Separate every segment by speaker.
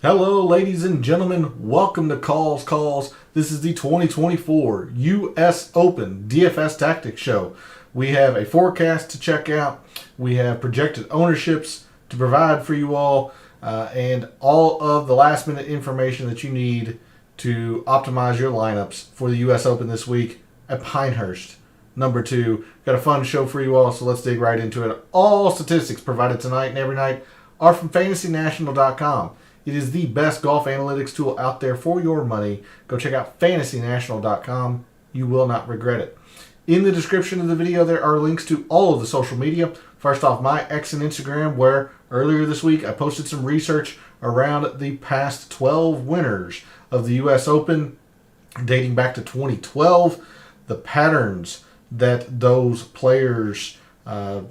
Speaker 1: Hello, ladies and gentlemen. Welcome to Calls. This is the 2024 U.S. Open DFS Tactics show. We have a forecast to check out. We have projected ownerships to provide for you all, and all of the last-minute information that you need to optimize your lineups for the U.S. Open this week at Pinehurst. Number 2. Got a fun show for you all, so let's dig right into it. All statistics provided tonight and every night are from FantasyNational.com. It is the best golf analytics tool out there for your money. Go check out FantasyNational.com. You will not regret it. In the description of the video, there are links to all of the social media. First off, my X and Instagram, where earlier this week I posted some research around the past 12 winners of the U.S. Open dating back to 2012. The patterns that those players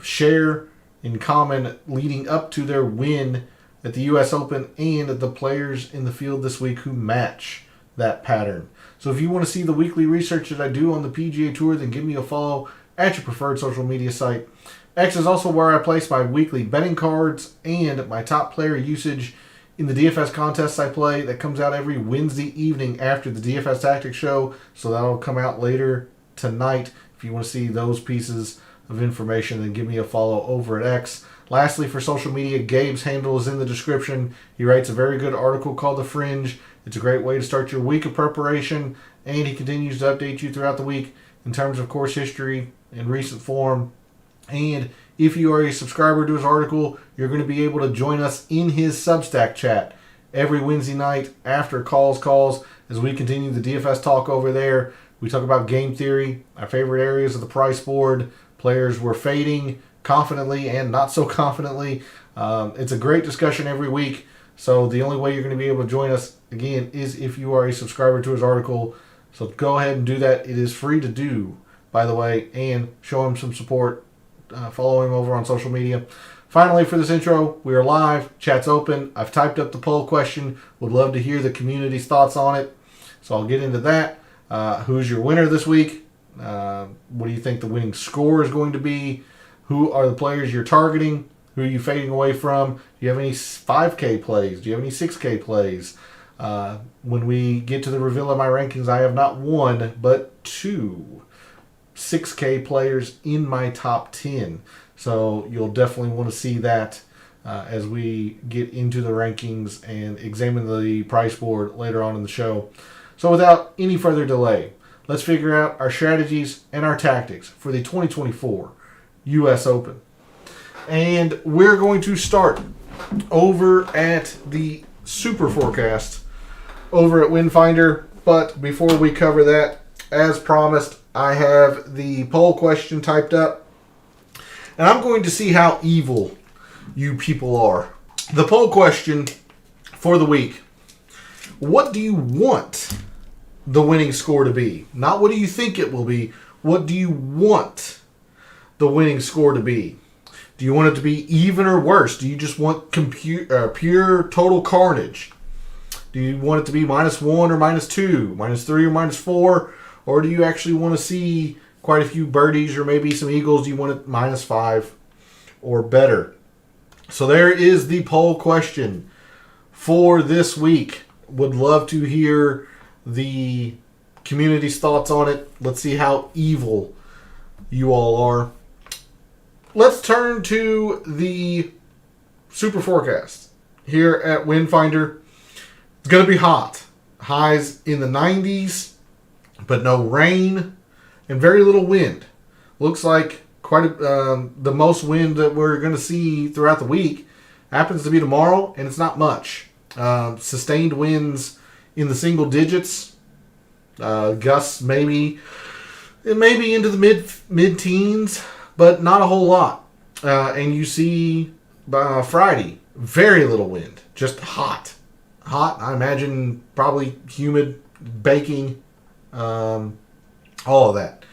Speaker 1: share in common leading up to their win at the U.S. Open, and the players in the field this week who match that pattern. So if you want to see the weekly research that I do on the PGA Tour, then give me a follow at your preferred social media site. X is also where I place my weekly betting cards and my top player usage in the DFS contests I play. That comes out every Wednesday evening after the DFS Tactics show, so that'll come out later tonight. If you want to see those pieces of information, then give me a follow over at X. Lastly, for social media, Gabe's handle is in the description. He writes a very good article called The Fringe. It's a great way to start your week of preparation, and he continues to update you throughout the week in terms of course history and recent form. And if you are a subscriber to his article, you're going to be able to join us in his Substack chat every Wednesday night after calls as we continue the DFS talk over there. We talk about game theory, our favorite areas of the price board, players we're fading confidently and not so confidently. It's a great discussion every week. So the only way you're going to be able to join us, again, is if you are a subscriber to his article. So go ahead and do that. It is free to do, by the way, and show him some support. Follow him over on social media. Finally, for this intro, we are live. Chat's open. I've typed up the poll question. Would love to hear the community's thoughts on it. So I'll get into that. Who's your winner this week? What do you think the winning score is going to be? Who are the players you're targeting? Who are you fading away from? Do you have any 5K plays? Do you have any 6K plays? When we get to the reveal of my rankings, I have not one, but 2 6K players in my top 10. So you'll definitely want to see that as we get into the rankings and examine the price board later on in the show. So without any further delay, let's figure out our strategies and our tactics for the 2024 U.S. Open. And we're going to start over at the Super Forecast over at Windfinder. But before we cover that, as promised, I have the poll question typed up. And I'm going to see how evil you people are. The poll question for the week: what do you want the winning score to be? Not what do you think it will be. What do you want the winning score to be? Do you want it to be even or worse? Do you just want pure total carnage? Do you want it to be -1 or -2, -3 or -4? Or do you actually want to see quite a few birdies or maybe some eagles? Do you want it -5 or better? So there is the poll question for this week. Would love to hear the community's thoughts on it. Let's see how evil you all are. Let's turn to the Super Forecast here at Windfinder. It's going to be hot. Highs in the 90s, but no rain and very little wind. Looks like the most wind that we're going to see throughout the week happens to be tomorrow, and it's not much. Sustained winds in the single digits. Gusts maybe into the mid-teens, but not a whole lot. And you see Friday, very little wind, just hot. I imagine probably humid, baking, all of that.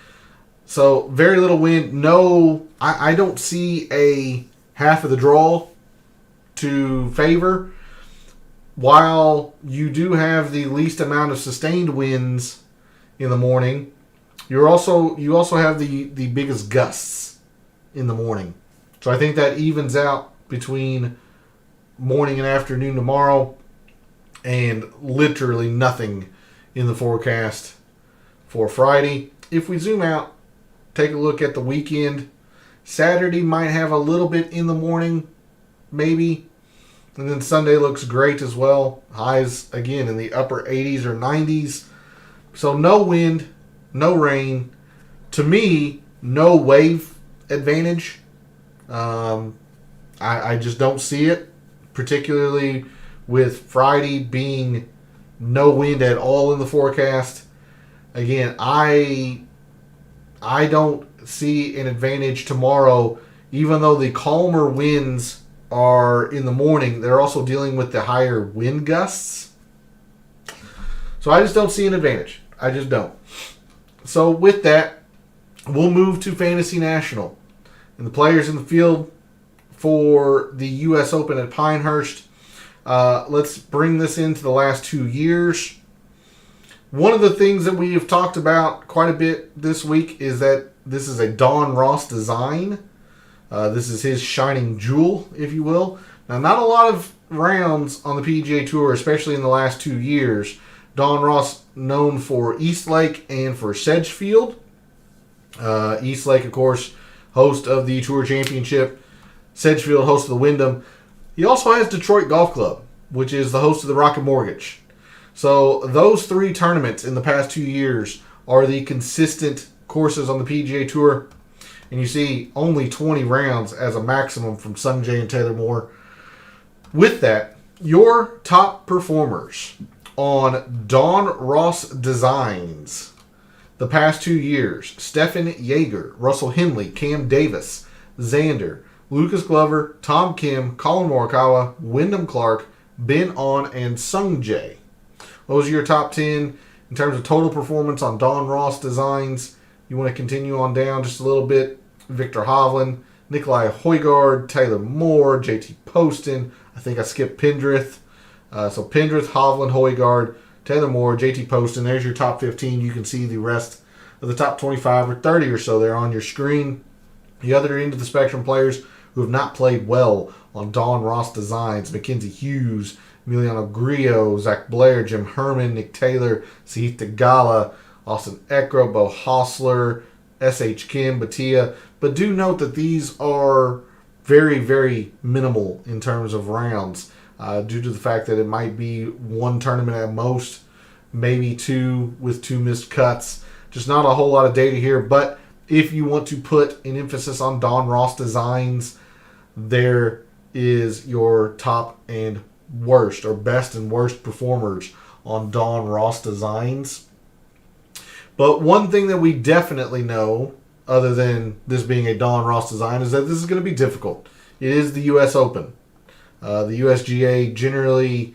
Speaker 1: So very little wind. No, I don't see a half of the draw to favor. While you do have the least amount of sustained winds in the morning, you also have the biggest gusts in the morning. So I think that evens out between morning and afternoon tomorrow. and literally nothing in the forecast for Friday. If we zoom out, take a look at the weekend. Saturday might have a little bit in the morning, maybe. And then Sunday looks great as well. Highs, again, in the upper 80s or 90s. So no wind, no rain. To me, no wave advantage. I just don't see it, particularly with Friday being no wind at all in the forecast. Again, I don't see an advantage tomorrow, even though the calmer winds are in the morning. They're also dealing with the higher wind gusts. So I just don't see an advantage. I just don't. So with that, we'll move to Fantasy National. And the players in the field for the U.S. Open at Pinehurst. Let's bring this into the last 2 years. One of the things that we have talked about quite a bit this week is that this is a Don Ross design. This is his shining jewel, if you will. Now, not a lot of rounds on the PGA Tour, especially in the last 2 years. Don Ross known for Eastlake and for Sedgefield. Eastlake, of course, host of the Tour Championship. Sedgefield, host of the Wyndham. He also has Detroit Golf Club, which is the host of the Rocket Mortgage. So those 3 tournaments in the past 2 years are the consistent courses on the PGA Tour. And you see only 20 rounds as a maximum from Sungjae and Taylor Moore. With that, your top performers on Don Ross designs the past 2 years: Stefan Jaeger, Russell Henley, Cam Davis, Xander, Lucas Glover, Tom Kim, Colin Morikawa, Wyndham Clark, Ben On, and Sungjae. Those are your top 10 in terms of total performance on Don Ross designs. You want to continue on down just a little bit. Victor Hovland, Nikolai Højgaard, Taylor Moore, JT Poston. I think I skipped Pendrith. So Pendrith, Hovland, Højgaard, Taylor Moore, JT Poston. There's your top 15. You can see the rest of the top 25 or 30 or so there on your screen. The other end of the spectrum players who have not played well on Don Ross designs: Mackenzie Hughes, Emiliano Grillo, Zach Blair, Jim Herman, Nick Taylor, Sahith Theegala, Austin Eckroat, Bo Hostler, S.H. Kim, Batia. But do note that these are very, very minimal in terms of rounds due to the fact that it might be 1 tournament at most, maybe 2 with 2 missed cuts. Just not a whole lot of data here. But if you want to put an emphasis on Don Ross designs, there is your top and worst, or best and worst performers on Don Ross designs. But one thing that we definitely know, other than this being a Don Ross design, is that this is going to be difficult. It is the U.S. Open. The USGA generally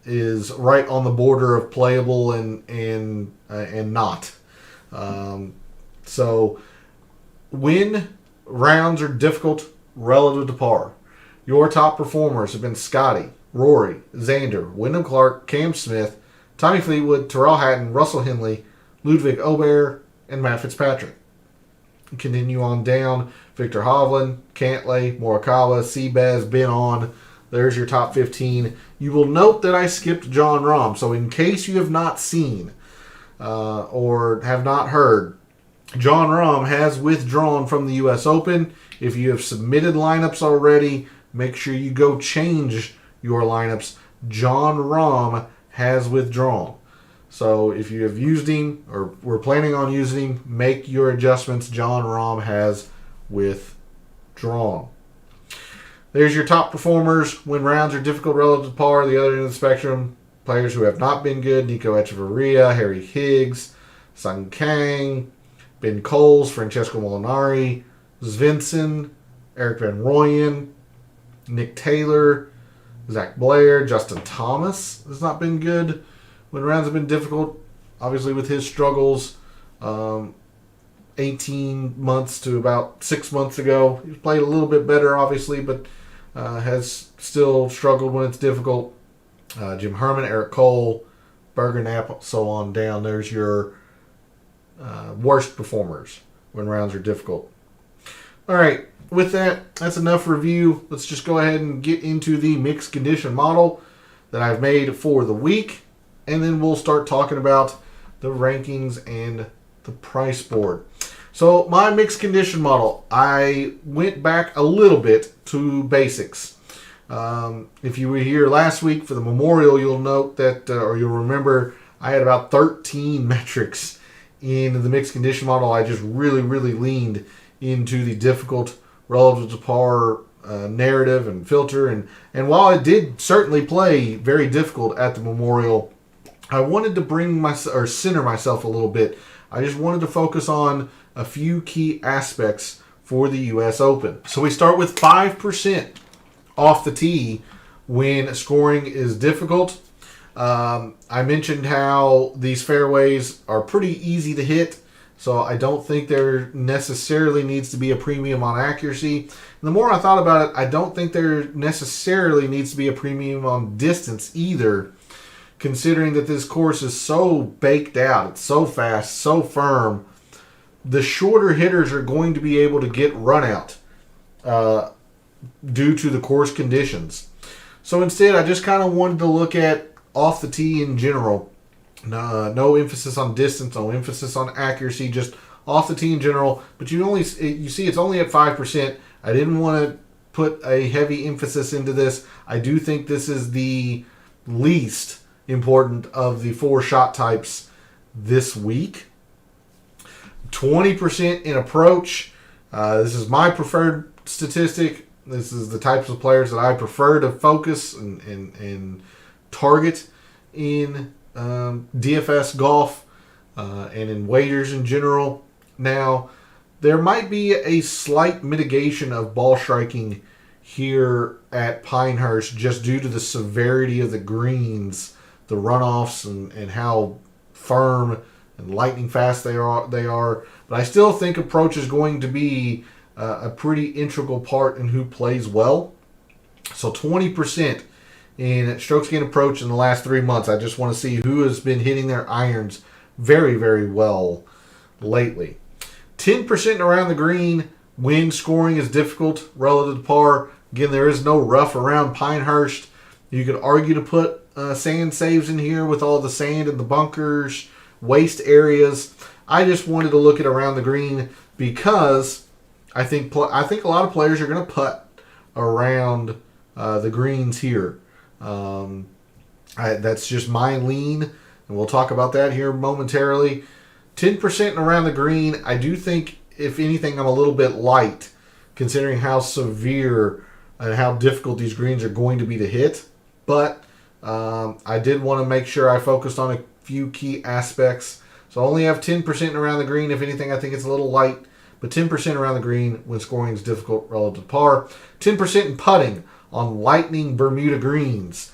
Speaker 1: is right on the border of playable and not. So when rounds are difficult relative to par, your top performers have been Scotty, Rory, Xander, Wyndham Clark, Cam Smith, Tommy Fleetwood, Tyrrell Hatton, Russell Henley, Ludwig Aubert, and Matt Fitzpatrick. Continue on down: Victor Hovland, Cantlay, Morikawa, Seabass, Ben On. There's your top 15. You will note that I skipped Jon Rahm. So in case you have not seen or have not heard, Jon Rahm has withdrawn from the U.S. Open. If you have submitted lineups already, make sure you go change your lineups. Jon Rahm has withdrawn. So if you have used him or were planning on using him, make your adjustments. Jon Rahm has withdrawn. There's your top performers when rounds are difficult relative to par. The other end of the spectrum, players who have not been good: Nico Echeverria, Harry Higgs, Sung Kang, Ben Coles, Francesco Molinari, Svensson, Eric Van Rooyen, Nick Taylor, Zach Blair. Justin Thomas has not been good when rounds have been difficult, obviously with his struggles 18 months to about 6 months ago. He's played a little bit better, obviously, but has still struggled when it's difficult. Jim Herman, Eric Cole, Berger Knapp, so on down. There's your worst performers when rounds are difficult. All right, with that, that's enough review. Let's just go ahead and get into the mixed condition model. that I've made for the week, and then we'll start talking about the rankings and the price board. So my mixed condition model, I went back a little bit to basics. If you were here last week for the Memorial, you'll note that, or you'll remember, I had about 13 metrics in the mixed condition model. I just really leaned into the difficult relative to par narrative and filter. And while I did certainly play very difficult at the Memorial, I wanted to center myself a little bit. I just wanted to focus on a few key aspects for the U.S. Open. So we start with 5% off the tee when scoring is difficult. I mentioned how these fairways are pretty easy to hit, so I don't think there necessarily needs to be a premium on accuracy. And the more I thought about it, I don't think there necessarily needs to be a premium on distance either, considering that this course is so baked out. It's so fast, so firm. The shorter hitters are going to be able to get run out due to the course conditions. So instead, I just kind of wanted to look at off the tee in general. No emphasis on distance, no emphasis on accuracy, just off the tee in general. But you see it's only at 5%. I didn't want to put a heavy emphasis into this. I do think this is the least important of the 4 shot types this week. 20% in approach. This is my preferred statistic. This is the types of players that I prefer to focus and target in DFS golf and in waders in general. Now, there might be a slight mitigation of ball striking here at Pinehurst just due to the severity of the greens, the runoffs, and how firm and lightning fast they are. But I still think approach is going to be a pretty integral part in who plays well. So 20% in strokes gained approach in the last 3 months. I just want to see who has been hitting their irons very well lately. 10% around the green when scoring is difficult relative to par. Again, there is no rough around Pinehurst. You could argue to put sand saves in here with all the sand in the bunkers, waste areas. I just wanted to look at around the green because I think a lot of players are going to putt around the greens here. That's just my lean, and we'll talk about that here momentarily. 10% around the green. I do think, if anything, I'm a little bit light, considering how severe and how difficult these greens are going to be to hit. But I did want to make sure I focused on a few key aspects. So I only have 10% around the green. If anything, I think it's a little light. But 10% around the green when scoring is difficult relative to par. 10% in putting on Lightning Bermuda greens.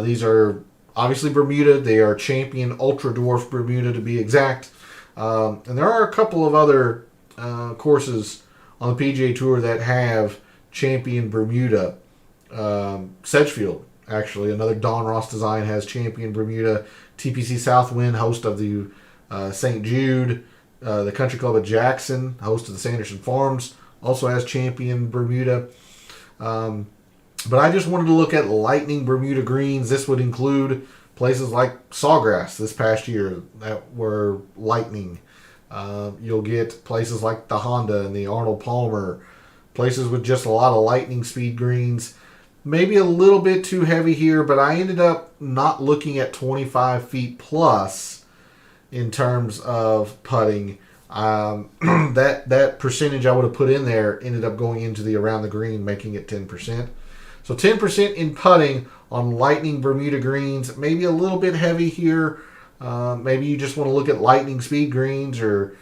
Speaker 1: These are obviously Bermuda. They are Champion Ultra Dwarf Bermuda to be exact. And there are a couple of other courses on the PGA Tour that have Champion Bermuda. Sedgefield, actually, another Don Ross design, has Champion Bermuda. TPC Southwind, host of the St. Jude. The Country Club at Jackson, host of the Sanderson Farms, also has Champion Bermuda. But I just wanted to look at Lightning Bermuda greens. This would include places like Sawgrass this past year that were lightning. You'll get places like the Honda and the Arnold Palmer, places with just a lot of lightning speed greens. Maybe a little bit too heavy here, but I ended up not looking at 25 feet plus in terms of putting. That percentage I would have put in there ended up going into the around the green, making it 10%. So 10% in putting on Lightning Bermuda greens. Maybe a little bit heavy here. Maybe you just want to look at lightning speed greens or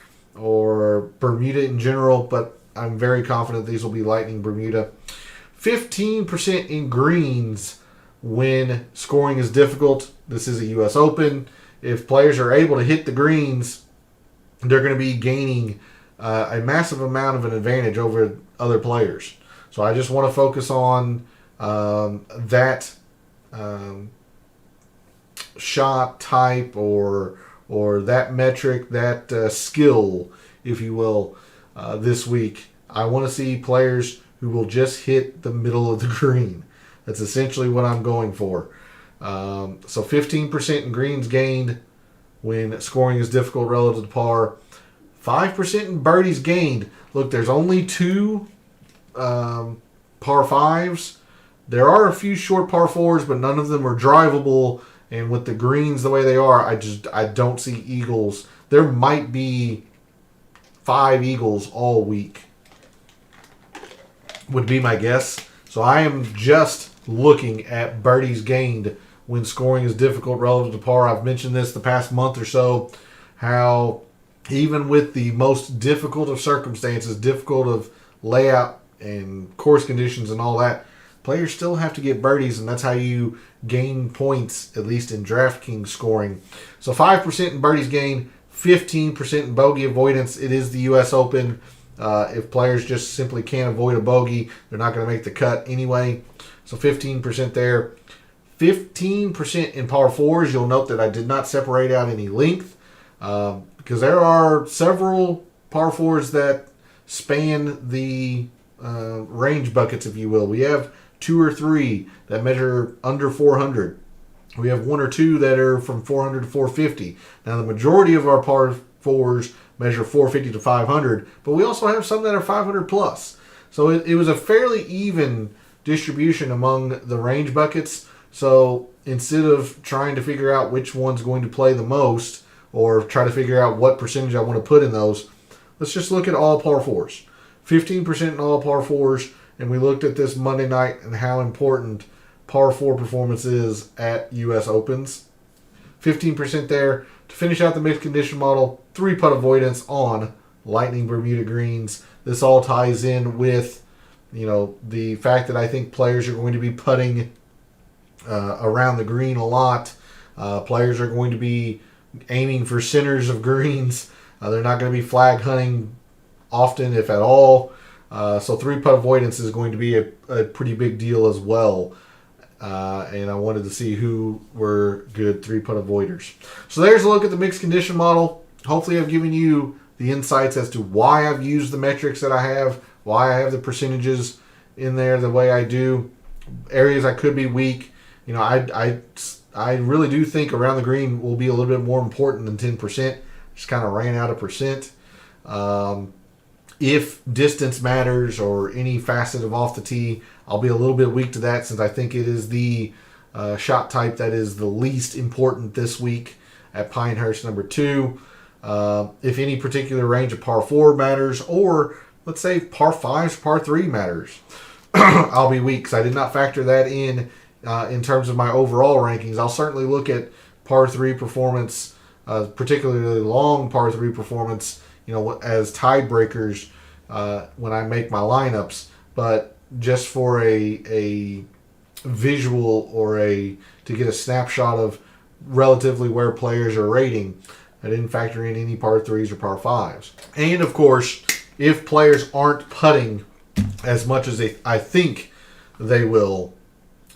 Speaker 1: Bermuda in general, but I'm very confident these will be Lightning Bermuda. 15% in greens when scoring is difficult. This is a U.S. Open. If players are able to hit the greens, they're going to be gaining a massive amount of an advantage over other players. So I just want to focus on that shot type or that metric, that skill, if you will, this week. I want to see players who will just hit the middle of the green. That's essentially what I'm going for. So 15% in greens gained when scoring is difficult relative to par. 5% in birdies gained. Look, there's only 2 par 5s. There are a few short par 4s, but none of them are drivable. And with the greens the way they are, I don't see eagles. There might be 5 eagles all week, would be my guess. So I am just looking at birdies gained when scoring is difficult relative to par. I've mentioned this the past month or so, how even with the most difficult of circumstances, difficult of layout and course conditions and all that, players still have to get birdies, and that's how you gain points, at least in DraftKings scoring. So 5% in birdies gained, 15% in bogey avoidance. It is the U.S. Open. If players just simply can't avoid a bogey, they're not going to make the cut anyway. So 15% there. 15% in par 4s. You'll note that I did not separate out any length because there are several par 4s that span the range buckets, if you will. We have 2 or 3 that measure under 400. We have 1 or 2 that are from 400 to 450. Now, the majority of our par 4s measure 450 to 500, but we also have some that are 500 plus. So it was a fairly even distribution among the range buckets. So instead of trying to figure out which one's going to play the most or try to figure out what percentage I want to put in those, let's just look at all par 4s. 15% in all par 4s, and we looked at this Monday night and how important par 4 performance is at U.S. Opens. 15% there. To finish out the mixed condition model, 3-putt avoidance on Lightning Bermuda greens. This all ties in with, the fact that I think players are going to be putting around the green a lot. Players are going to be aiming for centers of greens. They're not going to be flag hunting often, if at all. So 3-putt avoidance is going to be a pretty big deal as well. And I wanted to see who were good 3-putt avoiders. So there's a look at the mixed condition model. Hopefully I've given you the insights as to why I've used the metrics that I have, why I have the percentages in there the way I do, areas I could be weak. I really do think around the green will be a little bit more important than 10%. Just kind of ran out of percent. If distance matters or any facet of off the tee, I'll be a little bit weak to that since I think it is the shot type that is the least important this week at Pinehurst number 2. If any particular range of par 4 matters, or let's say par 5s, par 3 matters, I'll be weak because I did not factor that in terms of my overall rankings. I'll certainly look at par 3 performance, particularly long par 3 performance, as tiebreakers when I make my lineups. But just for a visual or to get a snapshot of relatively where players are rating, I didn't factor in any par 3s or par 5s. And of course, if players aren't putting as much as I think they will,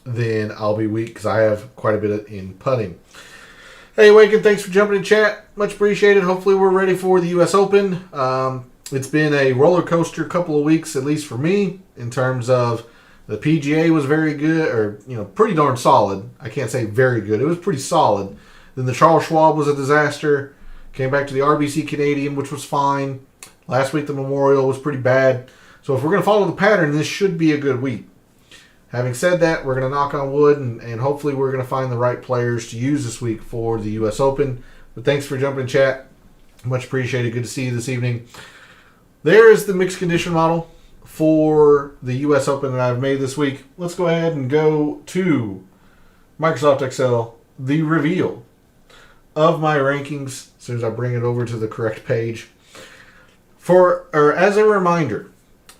Speaker 1: then I'll be weak because I have quite a bit in putting. Hey, Waken, thanks for jumping in chat. Much appreciated. Hopefully we're ready for the U.S. Open. It's been a roller coaster couple of weeks, at least for me, in terms of the PGA was very good, or, pretty darn solid. I can't say very good. It was pretty solid. Then the Charles Schwab was a disaster. Came back to the RBC Canadian, which was fine. Last week the Memorial was pretty bad. So if we're going to follow the pattern, this should be a good week. Having said that, we're going to knock on wood, and hopefully we're going to find the right players to use this week for the U.S. Open. But thanks for jumping in chat. Much appreciated. Good to see you this evening. There is the mixed condition model for the U.S. Open that I've made this week. Let's go ahead and go to Microsoft Excel, the reveal of my rankings, as soon as I bring it over to the correct page. As a reminder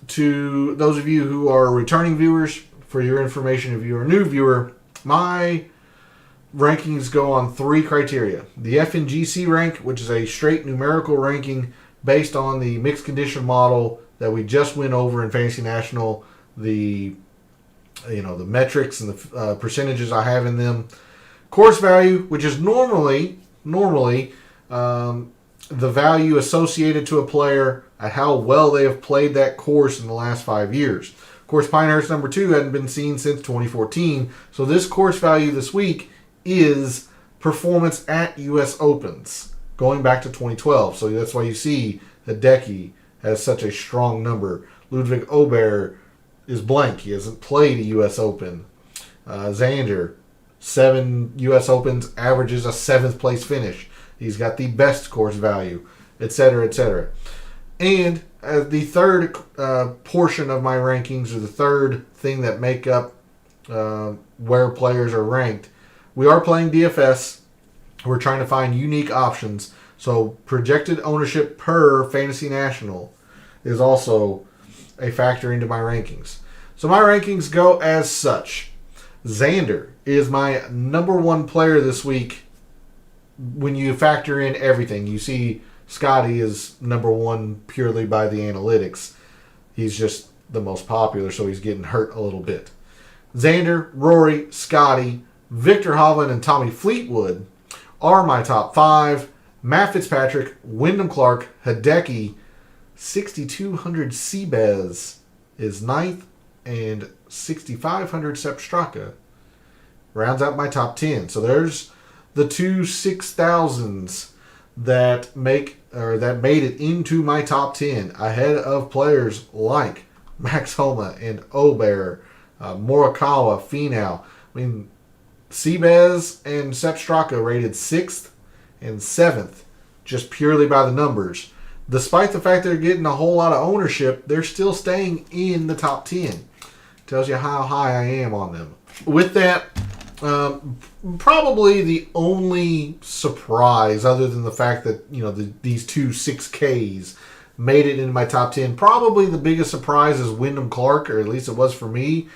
Speaker 1: to those of you who are returning viewers, for your information, if you're a new viewer, my rankings go on 3 criteria. The FNGC rank, which is a straight numerical ranking based on the mixed condition model that we just went over in Fantasy National, the metrics and the percentages I have in them. Course value, which is normally the value associated to a player at how well they have played that course in the last 5 years. Of course, Pinehurst number 2 hadn't been seen since 2014, so this course value this week is performance at U.S. Opens, going back to 2012. So that's why you see Hideki has such a strong number. Ludwig Aubert is blank. He hasn't played a U.S. Open. Xander, 7 U.S. Opens, averages a 7th place finish. He's got the best course value, etc., etc. And the third portion of my rankings, or the third thing that make up where players are ranked, we are playing DFS. We're trying to find unique options. So projected ownership per Fantasy National is also a factor into my rankings. So my rankings go as such. Xander is my number 1 player this week when you factor in everything. You see Scotty is number 1 purely by the analytics. He's just the most popular, so he's getting hurt a little bit. Xander, Rory, Scotty, Victor Hovland, and Tommy Fleetwood are my top 5. Matt Fitzpatrick, Wyndham Clark, Hideki, 6,200 Seabez is 9th, and 6,500 Sepp Straka rounds out my top 10. So there's the 2 6,000s that made it into my top 10 ahead of players like Max Homa and Aubert, Morikawa, Finau. I mean, Seabez and Sepp Straka rated 6th and 7th just purely by the numbers. Despite the fact they're getting a whole lot of ownership, they're still staying in the top 10. Tells you how high I am on them. With that, probably the only surprise, other than the fact that these 2 6Ks made it into my top 10, probably the biggest surprise is Wyndham Clark, or at least it was for me.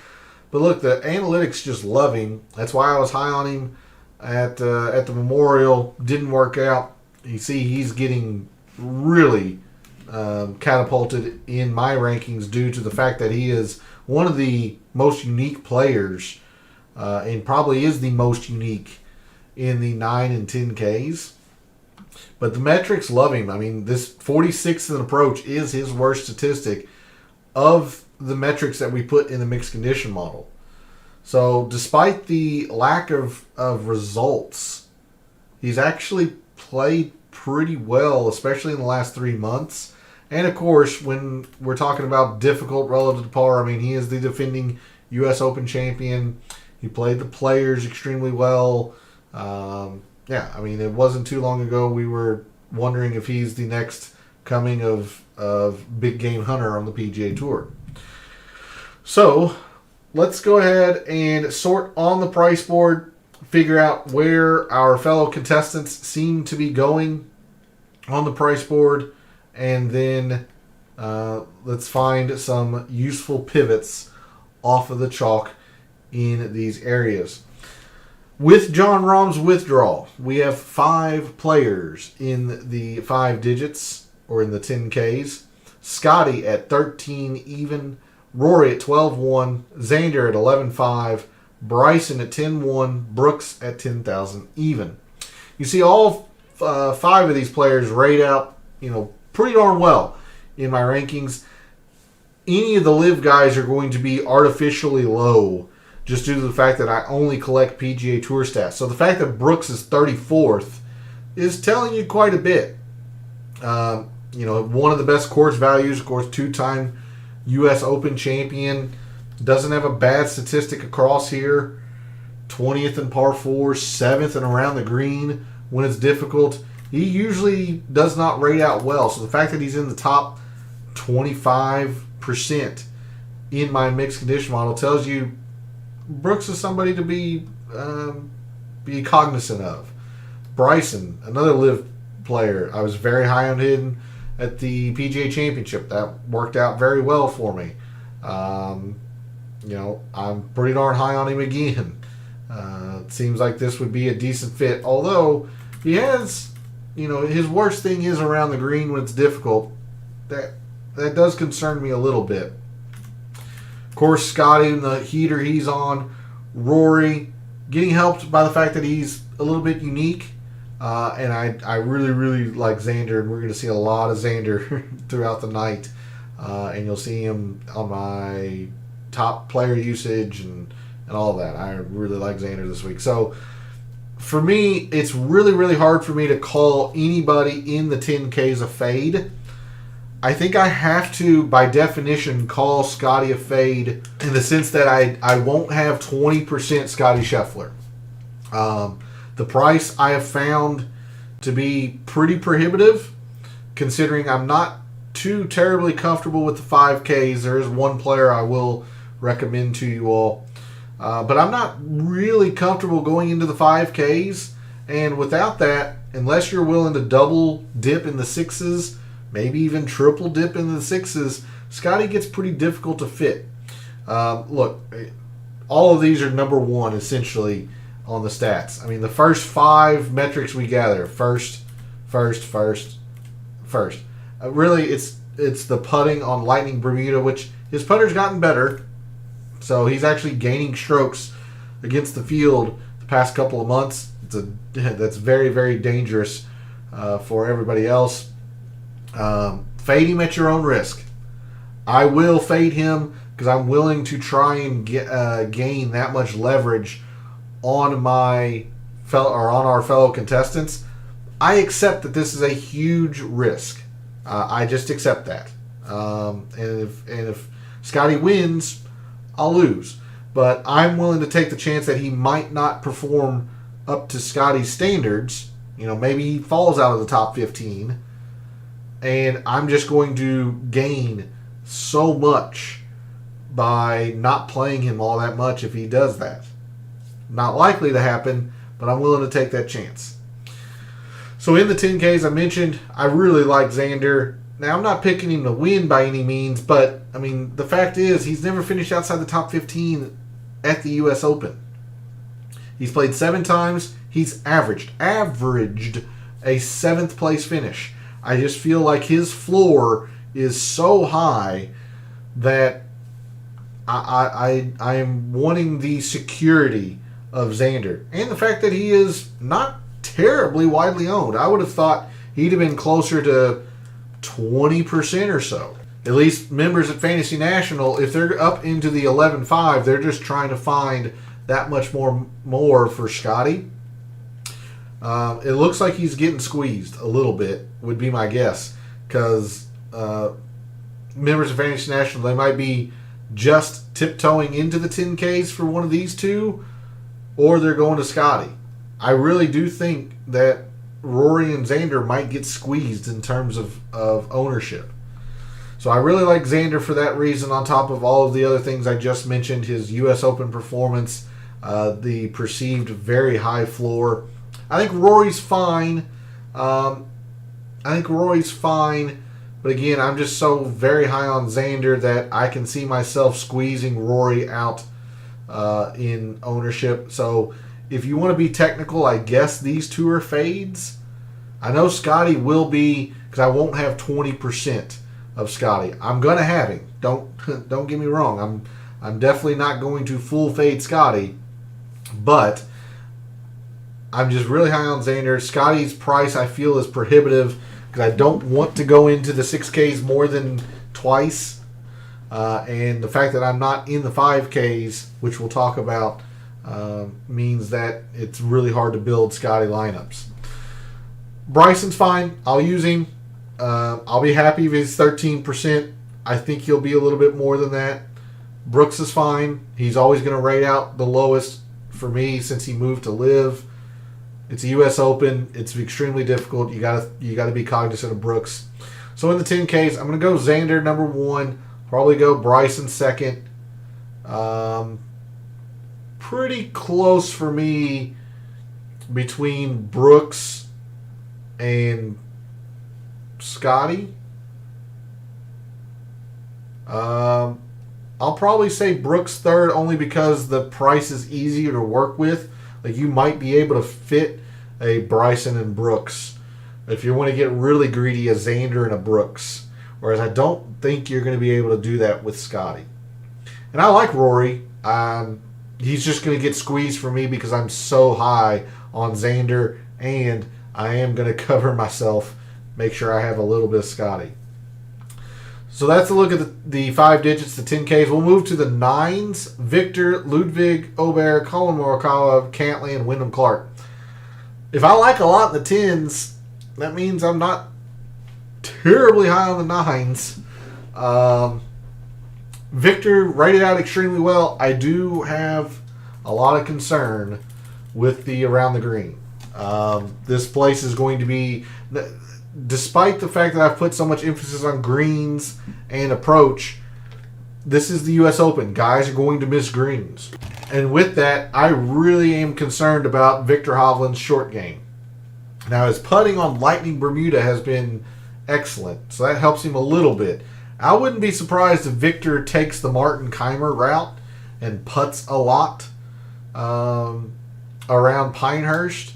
Speaker 1: But look, the analytics just love him. That's why I was high on him at the Memorial. Didn't work out. You see, he's getting really catapulted in my rankings due to the fact that he is one of the most unique players, and probably is the most unique in the 9 and 10Ks. But the metrics love him. I mean, this 46th in approach is his worst statistic of the metrics that we put in the mixed condition model. So despite the lack of results, he's actually played pretty well, especially in the last 3 months. And of course, when we're talking about difficult relative to par, I mean, he is the defending U.S. Open champion. He played the Players extremely well. Yeah, I mean, it wasn't too long ago we were wondering if he's the next coming of Big Game Hunter on the PGA Tour. So let's go ahead and sort on the price board, figure out where our fellow contestants seem to be going on the price board, and then let's find some useful pivots off of the chalk in these areas. With John Rahm's withdrawal, we have 5 players in the 5 digits, or in the 10Ks. Scotty at 13 even, Rory at 12-1, Xander at 11-5, Bryson at 10-1, Brooks at 10,000 even. You see all 5 of these players rate out, pretty darn well in my rankings. Any of the live guys are going to be artificially low just due to the fact that I only collect PGA Tour stats. So the fact that Brooks is 34th is telling you quite a bit. One of the best course values, of course, 2-time U.S. Open champion. Doesn't have a bad statistic across here. 20th in par 4, 7th and around the green when it's difficult. He usually does not rate out well. So the fact that he's in the top 25% in my mixed condition model tells you Brooks is somebody to be cognizant of. Bryson, another live player. I was very high on him at the PGA Championship. That worked out very well for me. I'm pretty darn high on him again. It seems like this would be a decent fit. Although he has, his worst thing is around the green when it's difficult. That does concern me a little bit. Of course, Scotty and the heater he's on. Rory getting helped by the fact that he's a little bit unique. And I really, really like Xander. And we're going to see a lot of Xander throughout the night. And you'll see him on my top player usage and all that. I really like Xander this week. So for me, it's really, really hard for me to call anybody in the 10Ks a fade. I think I have to, by definition, call Scotty a fade in the sense that I won't have 20% Scotty Scheffler. The price I have found to be pretty prohibitive, considering I'm not too terribly comfortable with the 5Ks. There is one player I will recommend to you all. But I'm not really comfortable going into the 5Ks. And without that, unless you're willing to double dip in the 6s, maybe even triple dip in the 6s, Scotty gets pretty difficult to fit. Look, all of these are number one, essentially, on the stats. I mean, the first 5 metrics we gather, first. Really, it's the putting on Lightning Bermuda, which his putter's gotten better. So he's actually gaining strokes against the field the past couple of months. That's very, very dangerous for everybody else. Fade him at your own risk. I will fade him because I'm willing to try and gain that much leverage on on our fellow contestants. I accept that this is a huge risk. I just accept that. And if Scotty wins, I'll lose. But I'm willing to take the chance that he might not perform up to Scotty's standards. Maybe he falls out of the top 15. And I'm just going to gain so much by not playing him all that much if he does that. Not likely to happen, but I'm willing to take that chance. So in the 10Ks, I mentioned I really like Xander. Now, I'm not picking him to win by any means, but, I mean, the fact is he's never finished outside the top 15 at the U.S. Open. He's played 7 times. He's averaged a 7th place finish. I just feel like his floor is so high that I am wanting the security of Xander. And the fact that he is not terribly widely owned. I would have thought he'd have been closer to 20% or so. At least members at Fantasy National, if they're up into the 11.5, they're just trying to find that much more for Scotty. It looks like he's getting squeezed a little bit, would be my guess. Because members of Fantasy National, they might be just tiptoeing into the 10Ks for one of these two, or they're going to Scotty. I really do think that Rory and Xander might get squeezed in terms of ownership. So I really like Xander for that reason, on top of all of the other things I just mentioned, his U.S. Open performance, the perceived very high floor. I think Rory's fine. But again, I'm just so very high on Xander that I can see myself squeezing Rory out in ownership. So if you want to be technical, I guess these two are fades. I know Scotty will be, because I won't have 20% of Scotty. I'm going to have him. Don't get me wrong. I'm definitely not going to full fade Scotty, but I'm just really high on Xander. Scotty's price I feel is prohibitive because I don't want to go into the 6Ks more than twice. And the fact that I'm not in the 5Ks, which we'll talk about, means that it's really hard to build Scotty lineups. Bryson's fine. I'll use him. I'll be happy if he's 13%. I think he'll be a little bit more than that. Brooks is fine. He's always going to rate out the lowest for me since he moved to Live. It's a U.S. Open. It's extremely difficult. You gotta be cognizant of Brooks. So in the 10Ks, I'm going to go Xander number 1. Probably go Bryson second. Pretty close for me between Brooks and Scotty. I'll probably say Brooks third only because the price is easier to work with. Like, you might be able to fit a Bryson and Brooks. If you want to get really greedy, a Xander and a Brooks. Whereas I don't think you're going to be able to do that with Scotty. And I like Rory. He's just going to get squeezed for me because I'm so high on Xander, and I am going to cover myself, make sure I have a little bit of Scotty. So that's a look at the 5 digits, the 10Ks. We'll move to the 9s. Victor, Ludwig, Aubert, Colin Morikawa, Cantley, and Wyndham Clark. If I like a lot in the 10s, that means I'm not terribly high on the 9s. Victor rated out extremely well. I do have a lot of concern with the around the green. This place is going to be, despite the fact that I've put so much emphasis on greens and approach, this is the U.S. Open. Guys are going to miss greens. And with that, I really am concerned about Victor Hovland's short game. Now, his putting on Lightning Bermuda has been excellent, so that helps him a little bit. I wouldn't be surprised if Victor takes the Martin Keimer route and putts a lot around Pinehurst.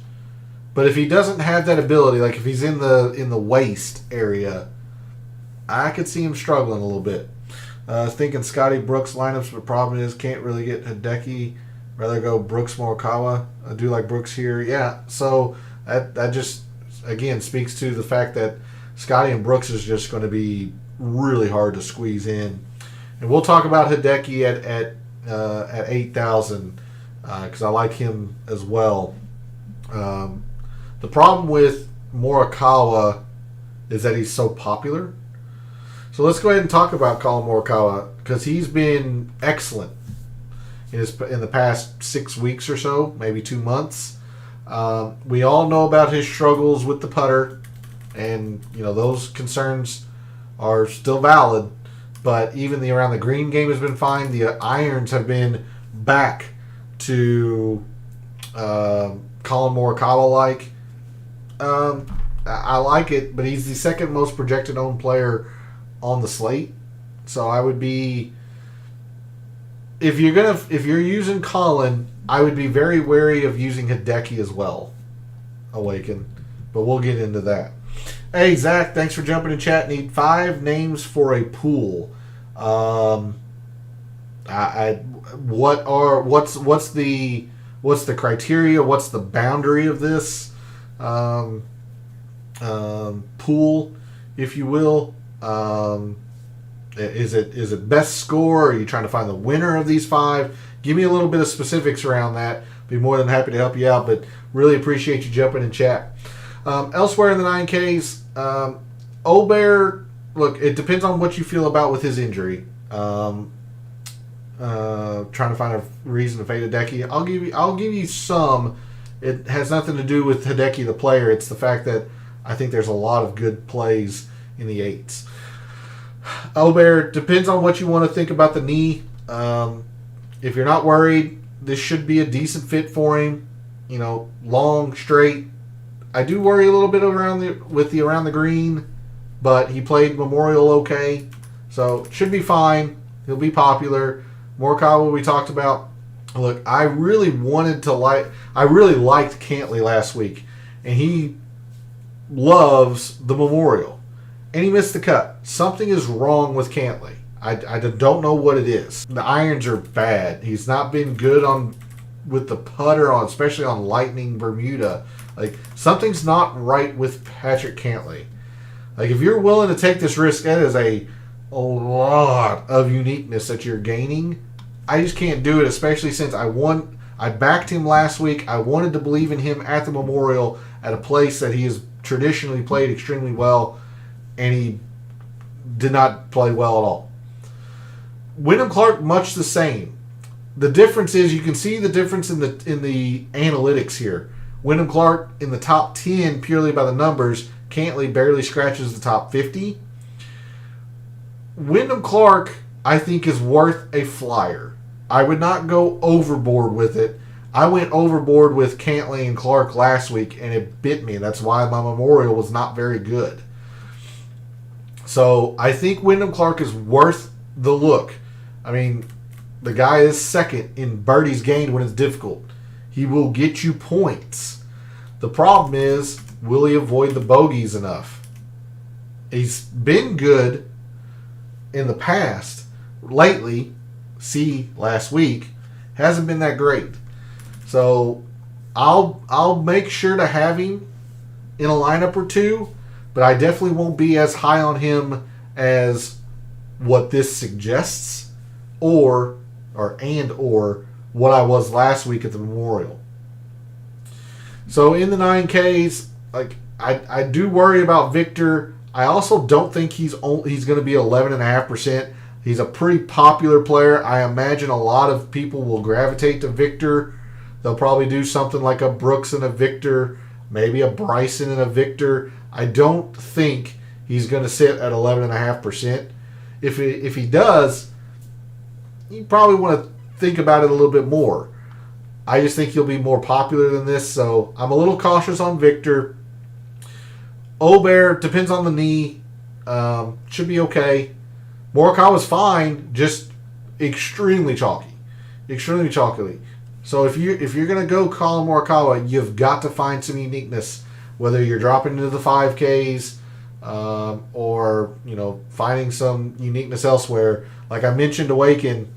Speaker 1: But if he doesn't have that ability, like if he's in the waist area, I could see him struggling a little bit. Thinking Scotty Brooks lineups, but the problem is can't really get Hideki. Rather go Brooks Morikawa. I do like Brooks here. Yeah, so that just, again, speaks to the fact that Scotty and Brooks is just going to be really hard to squeeze in. And we'll talk about Hideki at 8,000 because I like him as well. The problem with Morikawa is that he's so popular. So let's go ahead and talk about Colin Morikawa because he's been excellent in the past 6 weeks or so, maybe 2 months. We all know about his struggles with the putter, and those concerns are still valid. But even the around the green game has been fine. The irons have been back to Colin Morikawa like. I like it, but he's the second most projected owned player on the slate. So I would be, if you're using Colin, I would be very wary of using Hideki as well. Awaken, but we'll get into that. Hey Zach, thanks for jumping in chat. Need 5 names for a pool. What's the criteria? What's the boundary of this pool, if you will? Is it best score? Are you trying to find the winner of these 5? Give me a little bit of specifics around that. Be more than happy to help you out, but really appreciate you jumping in chat. Elsewhere in the 9Ks, Obear, look, it depends on what you feel about with his injury. Trying to find a reason to fade Hideki. I'll give you some. It has nothing to do with Hideki the player. It's the fact that I think there's a lot of good plays in the 8s. Obear, depends on what you want to think about the knee. If you're not worried, this should be a decent fit for him. Long, straight. I do worry a little bit around the green, but he played Memorial okay, so should be fine. He'll be popular. Morikawa we talked about. Look, I really liked Cantley last week, and he loves the Memorial, and he missed the cut. Something is wrong with Cantley. I don't know what it is. The irons are bad. He's not been good with the putter, especially on Lightning Bermuda. Like, something's not right with Patrick Cantley. Like, if you're willing to take this risk, that is a lot of uniqueness that you're gaining. I just can't do it, especially since I backed him last week. I wanted to believe in him at the Memorial at a place that he has traditionally played extremely well, and he did not play well at all. Wyndham Clark, much the same. The difference is you can see the difference in the analytics here. Wyndham Clark in the top 10 purely by the numbers. Cantley barely scratches the top 50. Wyndham Clark, I think, is worth a flyer. I would not go overboard with it. I went overboard with Cantley and Clark last week, and it bit me. That's why my Memorial was not very good. So I think Wyndham Clark is worth the look. I mean, the guy is second in birdies gained when it's difficult. He will get you points. The problem is, will he avoid the bogeys enough? He's been good in the past. Lately, see last week, hasn't been that great. So I'll make sure to have him in a lineup or two, but I definitely won't be as high on him as what this suggests, or what I was last week at the Memorial. So in the 9Ks, like I do worry about Victor. I also don't think he's going to be 11.5%. He's a pretty popular player. I imagine a lot of people will gravitate to Victor. They'll probably do something like a Brooks and a Victor, maybe a Bryson and a Victor. I don't think he's going to sit at 11.5%. If he does, you probably want to think about it a little bit more. I just think he'll be more popular than this, so I'm a little cautious on Victor. Obear, depends on the knee. Should be okay. Morikawa's fine, just extremely chalky. Extremely chalky. So if you're going to go Colin Morikawa, you've got to find some uniqueness, whether you're dropping into the 5Ks or finding some uniqueness elsewhere. Like I mentioned, Awaken,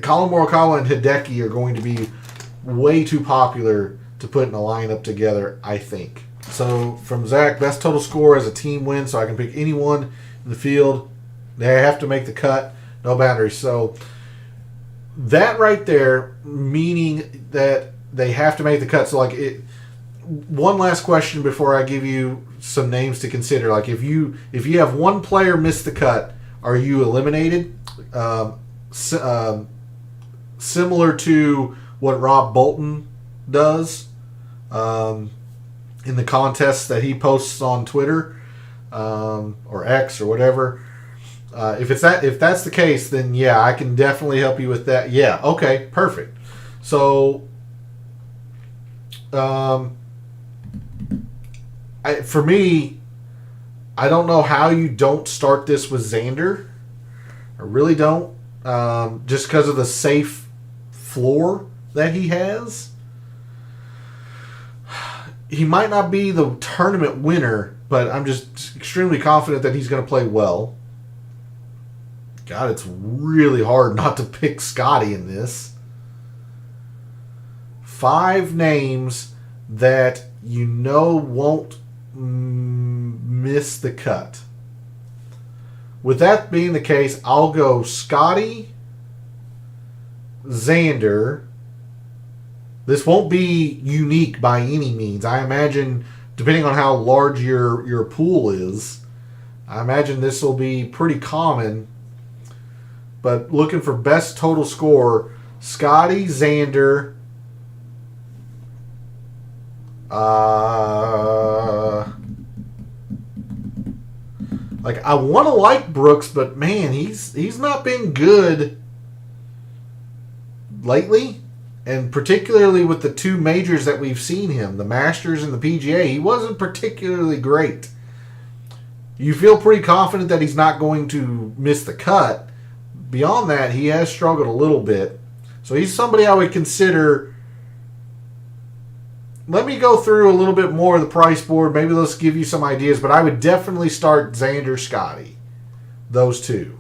Speaker 1: Colin Morikawa and Hideki are going to be way too popular to put in a lineup together, I think. So from Zach, best total score as a team win, so I can pick anyone in the field. They have to make the cut, no boundaries. So that right there, meaning that they have to make the cut. So one last question before I give you some names to consider. Like if you have one player miss the cut, are you eliminated? Similar to what Rob Bolton does in the contests that he posts on Twitter or X or whatever. If that's the case, then yeah, I can definitely help you with that. Yeah, okay, perfect. So, for me, I don't know how you don't start this with Xander. I really don't. Just because of the safe floor that he has. He might not be the tournament winner, but I'm just extremely confident that he's going to play well. God, it's really hard not to pick Scotty in this. 5 names that won't miss the cut. With that being the case, I'll go Scotty, Xander. This won't be unique by any means. I imagine, depending on how large your pool is, I imagine this will be pretty common. But looking for best total score, Scotty, Xander, I want to like Brooks, but man, he's not been good lately, and particularly with the 2 majors that we've seen him, the Masters and the PGA, he wasn't particularly great. You feel pretty confident that he's not going to miss the cut. Beyond that, he has struggled a little bit. So he's somebody I would consider. Let me go through a little bit more of the price board. Maybe let's give you some ideas, but I would definitely start Xander, Scotty. Those 2.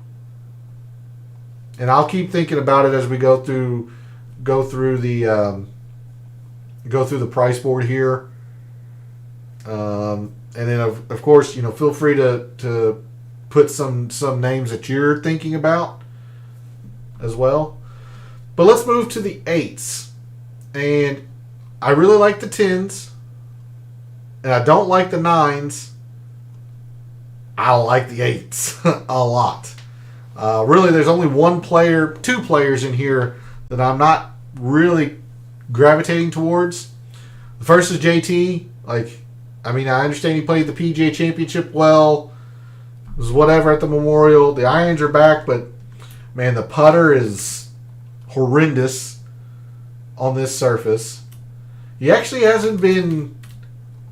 Speaker 1: And I'll keep thinking about it as we go through the price board here. And then of course, feel free to put some names that you're thinking about as well. But let's move to the 8s. And I really like the 10s. And I don't like the 9s. I like the 8s a lot. Really, there's only 2 players in here that I'm not really gravitating towards. The first is JT. I understand he played the PGA Championship well. It was whatever at the Memorial. The irons are back, but man, the putter is horrendous on this surface. He actually hasn't been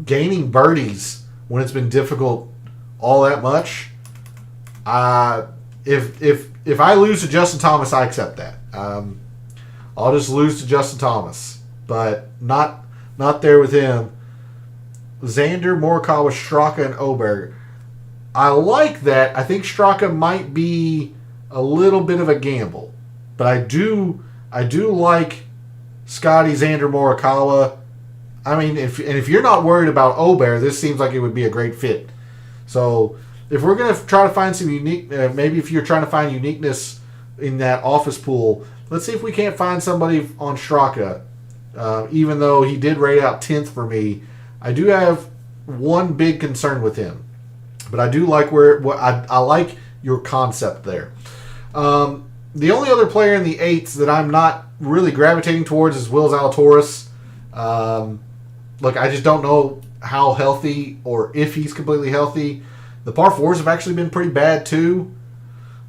Speaker 1: gaining birdies when it's been difficult all that much. If I lose to Justin Thomas, I accept that. I'll just lose to Justin Thomas, but not there with him. Xander, Morikawa, Straka, and Oberg. I like that. I think Straka might be a little bit of a gamble, but I do like Scotty, Xander, Morikawa. If you're not worried about Oberg, this seems like it would be a great fit. So if we're going to try to find some unique, maybe if you're trying to find uniqueness in that office pool, let's see if we can't find somebody on Straka Even though he did rate out 10th for me, I do have one big concern with him. But I do like I like your concept there. The only other player in the 8s that I'm not really gravitating towards is Will Zalatoris. Look, I just don't know how healthy or if he's completely healthy. The par 4s have actually been pretty bad too.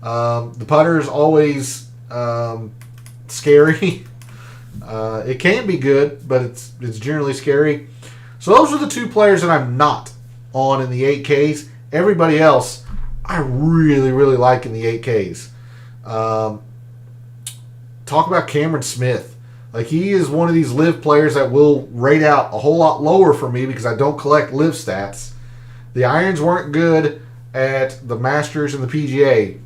Speaker 1: The putter is always scary. It can be good, but it's generally scary. So those are the two players that I'm not on in the 8Ks. Everybody else, I really, really like in the 8Ks. Talk about Cameron Smith. Like, he is one of these live players that will rate out a whole lot lower for me because I don't collect live stats. The irons weren't good at the Masters and the PGA.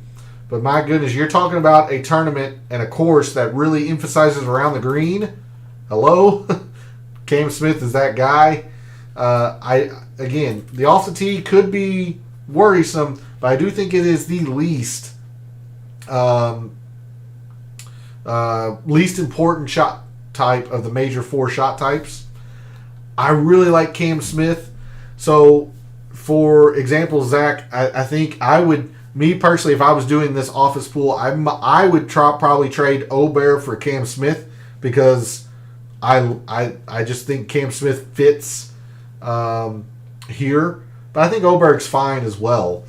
Speaker 1: But my goodness, you're talking about a tournament and a course that really emphasizes around the green. Hello? Cam Smith is that guy. Again, the off the tee could be worrisome, but I do think it is the least important shot type of the major 4 shot types. I really like Cam Smith. So, for example, Zach, I think I would, me personally, if I was doing this office pool, I would probably trade Obear for Cam Smith because I just think Cam Smith fits here. But I think Oberg's fine as well.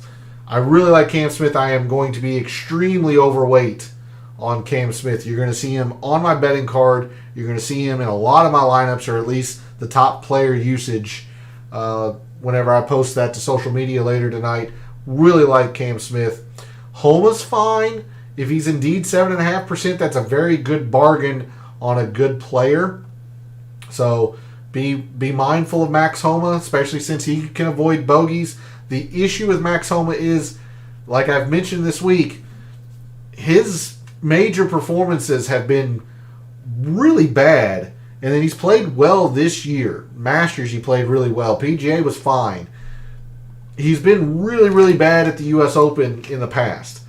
Speaker 1: I really like Cam Smith. I am going to be extremely overweight on Cam Smith. You're going to see him on my betting card. You're going to see him in a lot of my lineups, or at least the top player usage whenever I post that to social media later tonight. Really like Cam Smith. Homa's fine. If he's indeed 7.5%, that's a very good bargain on a good player. So be mindful of Max Homa, especially since he can avoid bogeys. The issue with Max Homa is, like I've mentioned this week, his major performances have been really bad, and then he's played well this year. Masters, he played really well. PGA was fine. He's been really, really bad at the U.S. Open in the past.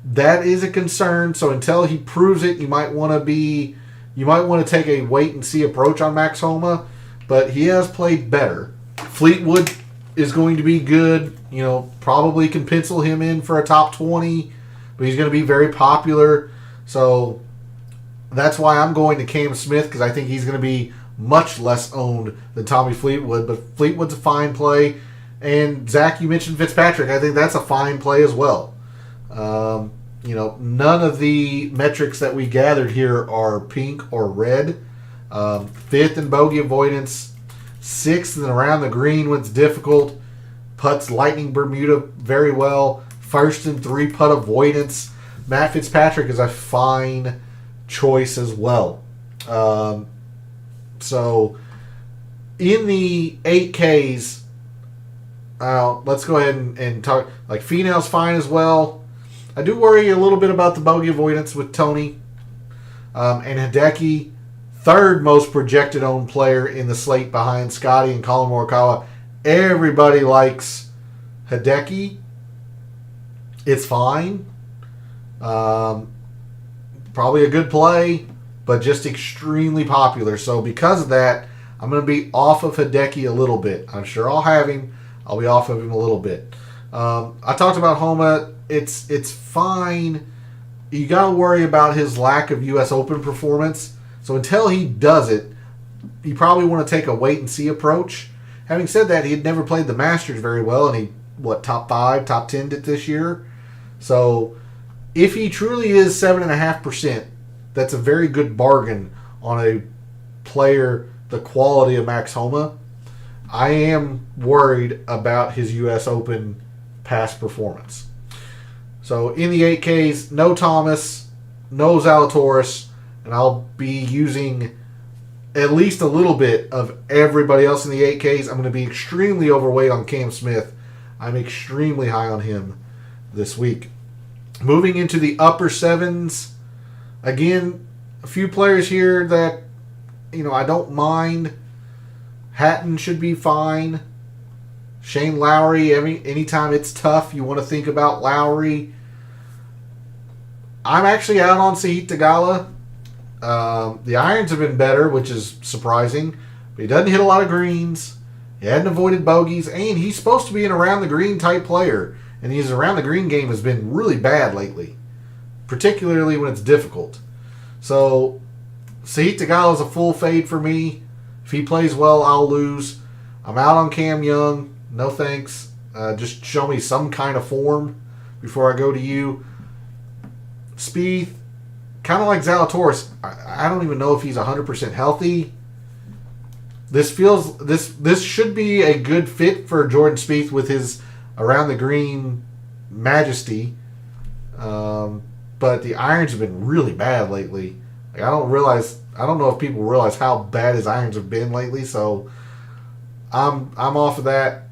Speaker 1: That is a concern. So until he proves it, you might want to take a wait and see approach on Max Homa. But he has played better. Fleetwood is going to be good. Probably can pencil him in for a top 20, but he's going to be very popular. So that's why I'm going to Cam Smith, because I think he's going to be much less owned than Tommy Fleetwood. But Fleetwood's a fine play. And Zach, you mentioned Fitzpatrick. I think that's a fine play as well. None of the metrics that we gathered here are pink or red. 5th in bogey avoidance, 6th in around the green when it's difficult, putts lightning Bermuda very well, 1st in 3-putt avoidance. Matt Fitzpatrick is a fine choice as well. So in the 8Ks, let's go ahead and talk. Like, Finau's fine as well. I do worry a little bit about the bogey avoidance with Tony. And Hideki, 3rd most projected owned player in the slate behind Scotty and Colin Morikawa. Everybody likes Hideki. It's fine. Probably a good play, but just extremely popular. So because of that, I'm going to be off of Hideki a little bit. I'm sure I'll have him. I'll be off of him a little bit. I talked about Homa. It's fine. You got to worry about his lack of U.S. Open performance. So until he does it, you probably want to take a wait-and-see approach. Having said that, he had never played the Masters very well, and he, top 5, top 10 did this year. So if he truly is 7.5%, that's a very good bargain on a player the quality of Max Homa. I am worried about his U.S. Open past performance. So in the 8Ks, no Thomas, no Zalatoris, and I'll be using at least a little bit of everybody else in the 8Ks. I'm going to be extremely overweight on Cam Smith. I'm extremely high on him this week. Moving into the upper 7s, again, a few players here that, I don't mind. Hatton should be fine. Shane Lowry, anytime it's tough, you want to think about Lowry. I'm actually out on Sahith Theegala. The irons have been better, which is surprising. But he doesn't hit a lot of greens. He hadn't avoided bogeys, and he's supposed to be an around the green type player. And his around the green game has been really bad lately, particularly when it's difficult. So Sahith Theegala is a full fade for me. If he plays well, I'll lose. I'm out on Cam Young. No thanks. Just show me some kind of form before I go to you. Spieth, kind of like Zalatoris. I don't even know if he's 100% healthy. This should be a good fit for Jordan Spieth with his around the green majesty. But the irons have been really bad lately. Like, I don't know if people realize how bad his irons have been lately. So I'm off of that.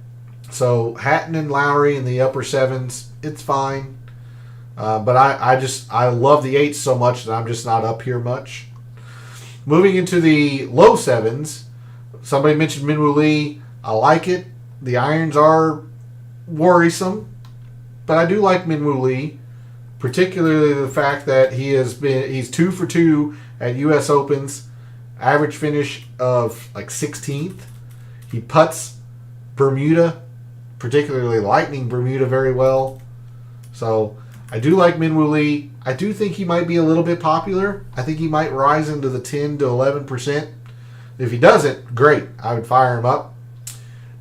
Speaker 1: So Hatton and Lowry in the upper sevens, it's fine. But I love the eights so much that I'm just not up here much. Moving into the low sevens, somebody mentioned Minwoo Lee. I like it. The irons are worrisome, but I do like Minwoo Lee, particularly the fact that he's 2 for 2 at U.S. Opens, average finish of like 16th. He putts Bermuda, particularly Lightning Bermuda, very well. So I do like Minwoo Lee. I do think he might be a little bit popular. I think he might rise into the 10 to 11%. If he doesn't, great. I would fire him up.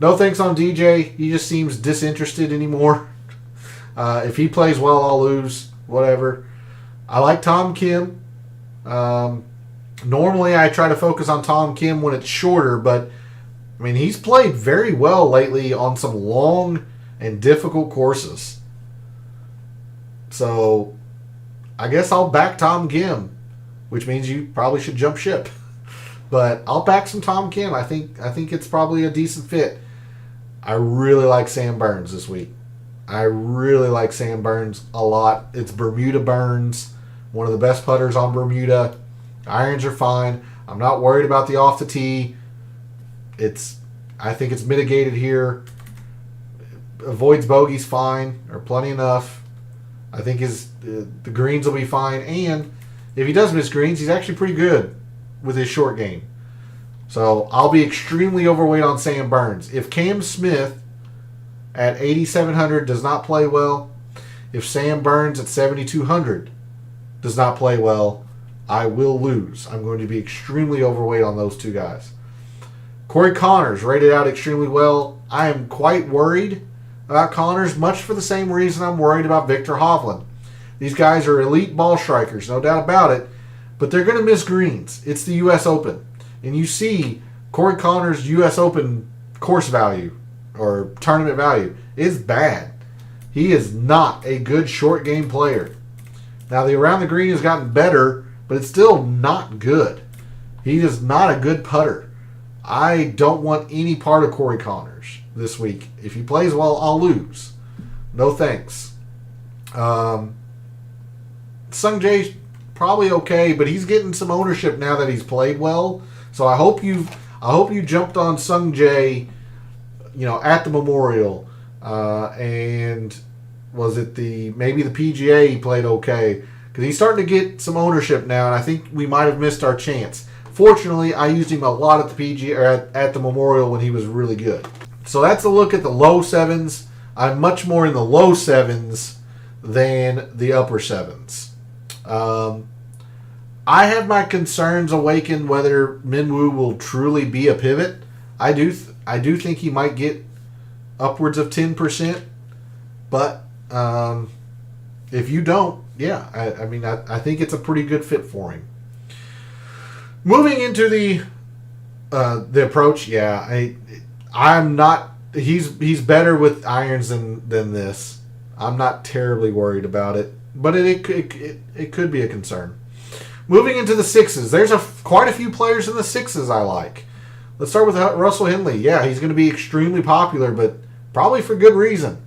Speaker 1: No thanks on DJ. He just seems disinterested anymore. If he plays well, I'll lose. Whatever. I like Tom Kim. Normally, I try to focus on Tom Kim when it's shorter, but I mean, he's played very well lately on some long and difficult courses. So, I guess I'll back Tom Kim, which means you probably should jump ship. But I'll back some Tom Kim. I think it's probably a decent fit. I really like Sam Burns this week. I really like Sam Burns a lot. It's Bermuda Burns, one of the best putters on Bermuda. Irons are fine. I'm not worried about the off the tee. I think it's mitigated here. Avoids bogeys fine, or plenty enough. I think the greens will be fine. And if he does miss greens, he's actually pretty good with his short game. So I'll be extremely overweight on Sam Burns. If Cam Smith at 8,700 does not play well, if Sam Burns at 7,200 does not play well, I will lose. I'm going to be extremely overweight on those two guys. Corey Connors rated out extremely well. I am quite worried about Connors, much for the same reason I'm worried about Victor Hovland. These guys are elite ball strikers, no doubt about it, but they're going to miss greens. It's the U.S. Open. And you see Corey Connors' U.S. Open course value or tournament value is bad. He is not a good short game player. Now, the around the green has gotten better, but it's still not good. He is not a good putter. I don't want any part of Corey Connors this week. If he plays well, I'll lose. No thanks. Sung Jae's probably okay, but he's getting some ownership now that he's played well. So I hope you jumped on Sung Jae, at the Memorial, and was it maybe the PGA he played okay, because he's starting to get some ownership now, and I think we might have missed our chance. Fortunately, I used him a lot at the PGA or at the Memorial when he was really good. So that's a look at the low sevens. I'm much more in the low sevens than the upper sevens. I have my concerns awakened whether Minwoo will truly be a pivot. I do think he might get upwards of 10%, but if you don't, yeah, I think it's a pretty good fit for him. Moving into the approach, yeah, I'm not. He's better with irons than this. I'm not terribly worried about it, but it could be a concern. Moving into the sixes, there's quite a few players in the sixes I like. Let's start with Russell Henley. Yeah, he's going to be extremely popular, but probably for good reason.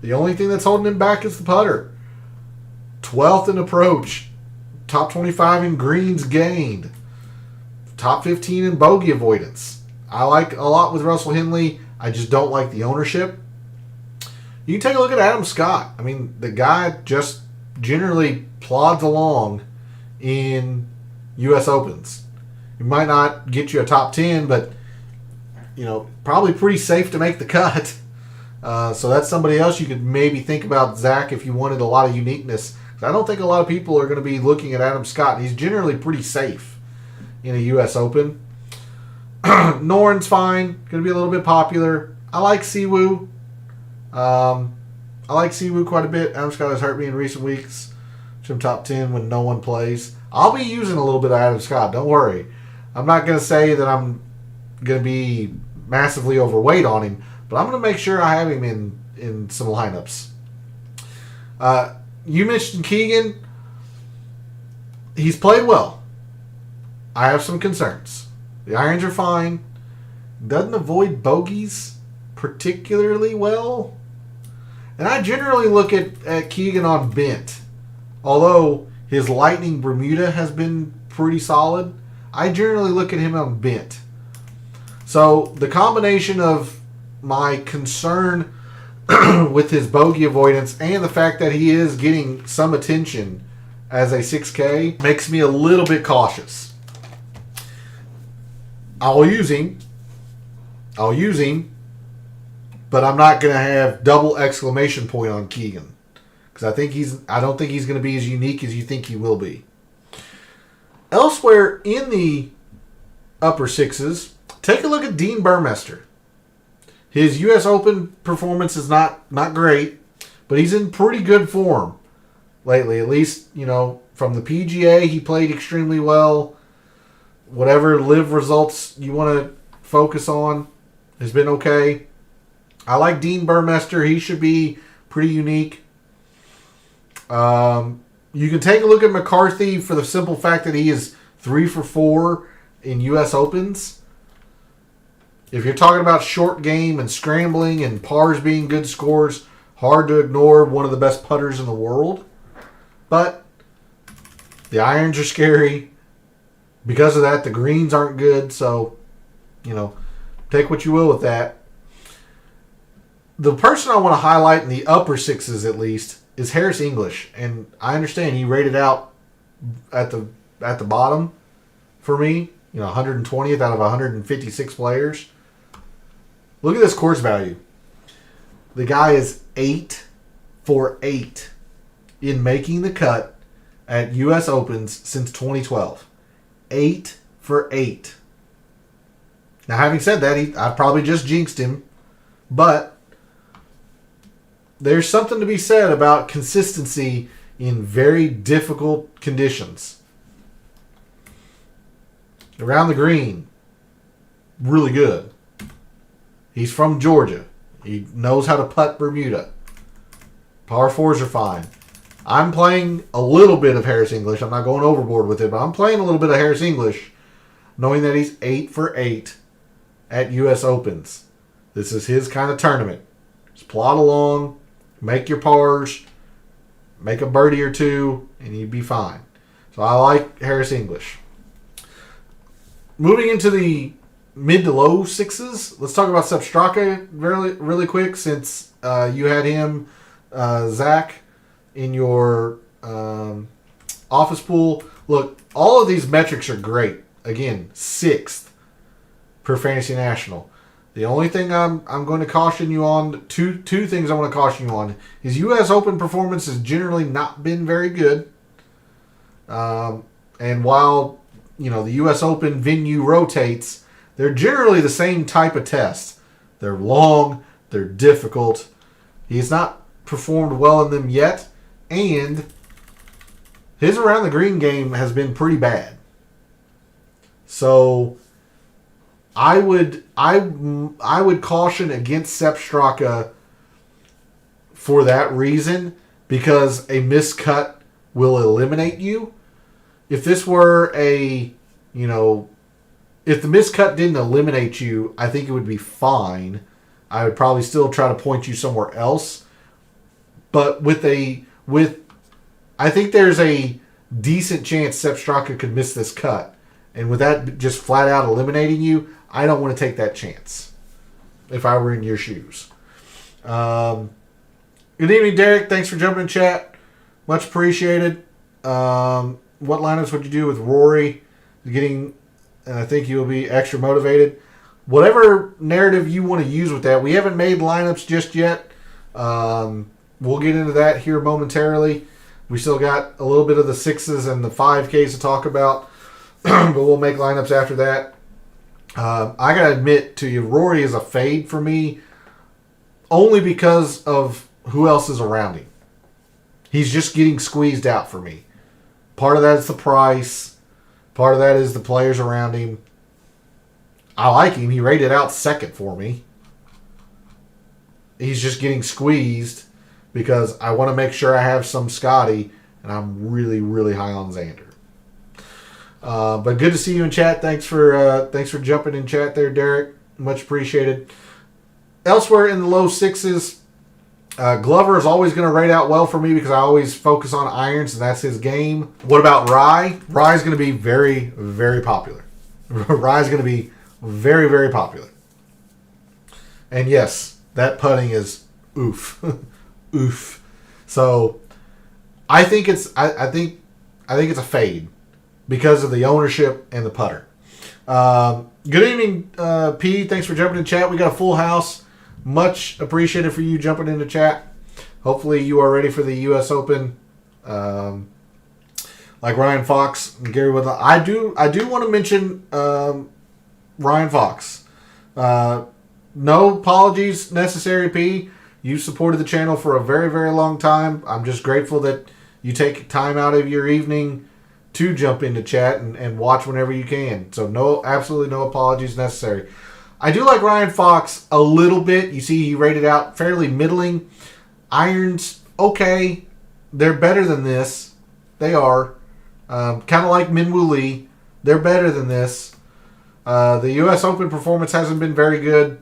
Speaker 1: The only thing that's holding him back is the putter. 12th in approach, top 25 in greens gained, top 15 in bogey avoidance. I like a lot with Russell Henley. I just don't like the ownership. You can take a look at Adam Scott. I mean, the guy just generally plods along in U.S. Opens. It might not get you a top 10, but, probably pretty safe to make the cut. So that's somebody else you could maybe think about, Zach, if you wanted a lot of uniqueness. I don't think a lot of people are going to be looking at Adam Scott. He's generally pretty safe in a U.S. Open. Noren's fine. Going to be a little bit popular. I like Siwoo. I like Siwoo quite a bit. Adam Scott has hurt me in recent weeks. Some top 10 when no one plays. I'll be using a little bit of Adam Scott. Don't worry. I'm not going to say that I'm going to be massively overweight on him, but I'm going to make sure I have him in some lineups. You mentioned Keegan. He's played well. I have some concerns. The irons are fine. Doesn't avoid bogeys particularly well. And I generally look at Keegan on bent. Although his Lightning Bermuda has been pretty solid, I generally look at him on bent. So the combination of my concern with his bogey avoidance and the fact that he is getting some attention as a 6K makes me a little bit cautious. I'll use him, but I'm not going to have double exclamation point on Keegan because I don't think he's going to be as unique as you think he will be. Elsewhere in the upper sixes, take a look at Dean Burmester. His U.S. Open performance is not great, but he's in pretty good form lately. At least, from the PGA, he played extremely well. Whatever live results you want to focus on has been okay. I like Dean Burmester. He should be pretty unique. You can take a look at McCarthy for the simple fact that he is 3 for 4 in U.S. Opens. If you're talking about short game and scrambling and pars being good scores, hard to ignore one of the best putters in the world. But the irons are scary. Because of that, the greens aren't good. So, take what you will with that. The person I want to highlight in the upper sixes, at least, is Harris English. And I understand he rated out at the bottom for me. 120th out of 156 players. Look at this course value. The guy is 8 for 8 in making the cut at U.S. Opens since 2012. 8 for 8. Now, having said that, I probably just jinxed him, but there's something to be said about consistency in very difficult conditions. Around the green, really good. He's from Georgia. He knows how to putt Bermuda. Par 4s are fine. I'm playing a little bit of Harris English. I'm not going overboard with it, but I'm playing a little bit of Harris English, knowing that he's 8 for 8 at U.S. Opens. This is his kind of tournament. Just plod along, make your pars, make a birdie or two, and you'd be fine. So I like Harris English. Moving into the mid to low sixes, let's talk about Sepp Straka really quick since you had him, Zach, in your office pool. Look, all of these metrics are great. Again, 6th per Fantasy National. The only thing I'm going to caution you on, two things I want to caution you on, is U.S. Open performance has generally not been very good. And while, the U.S. Open venue rotates, they're generally the same type of test. They're long, they're difficult. He's not performed well in them yet, and his around the green game has been pretty bad. So I would caution against Sepp Straka for that reason, because a miscut will eliminate you. If this were if the miscut didn't eliminate you, I think it would be fine. I would probably still try to point you somewhere else. But I think there's a decent chance Sepp Straka could miss this cut. And with that just flat out eliminating you, I don't want to take that chance if I were in your shoes. Good evening, Derek. Thanks for jumping in chat. Much appreciated. What lineups would you do with Rory? getting, and I think you'll be extra motivated. Whatever narrative you want to use with that, we haven't made lineups just yet. We'll get into that here momentarily. We still got a little bit of the 6s and the 5Ks to talk about, but we'll make lineups after that. I got to admit to you, Rory is a fade for me only because of who else is around him. He's just getting squeezed out for me. Part of that is the price. Part of that is the players around him. I like him. He rated out second for me. He's just getting squeezed because I want to make sure I have some Scotty, and I'm really, really high on Xander. But good to see you in chat. Thanks for jumping in chat there, Derek. Much appreciated. Elsewhere in the low 6s, Glover is always going to rate out well for me because I always focus on irons, and that's his game. What about Rye? Rye is going to be very, very popular. Rye is going to be very, very popular. And yes, that putting is oof. Oof. So I think it's a fade because of the ownership and the putter. Good evening, P. Thanks for jumping in chat. We got a full house. Much appreciated for you jumping into chat. Hopefully you are ready for the U.S. Open. Like Ryan Fox and Gary Woodland. I do want to mention Ryan Fox. No apologies necessary, P. You supported the channel for a very, very long time. I'm just grateful that you take time out of your evening to jump into chat and watch whenever you can. So absolutely no apologies necessary. I do like Ryan Fox a little bit. You see he rated out fairly middling. Irons, okay. They're better than this. They are. Kind of like Minwoo Lee. They're better than this. The U.S. Open performance hasn't been very good.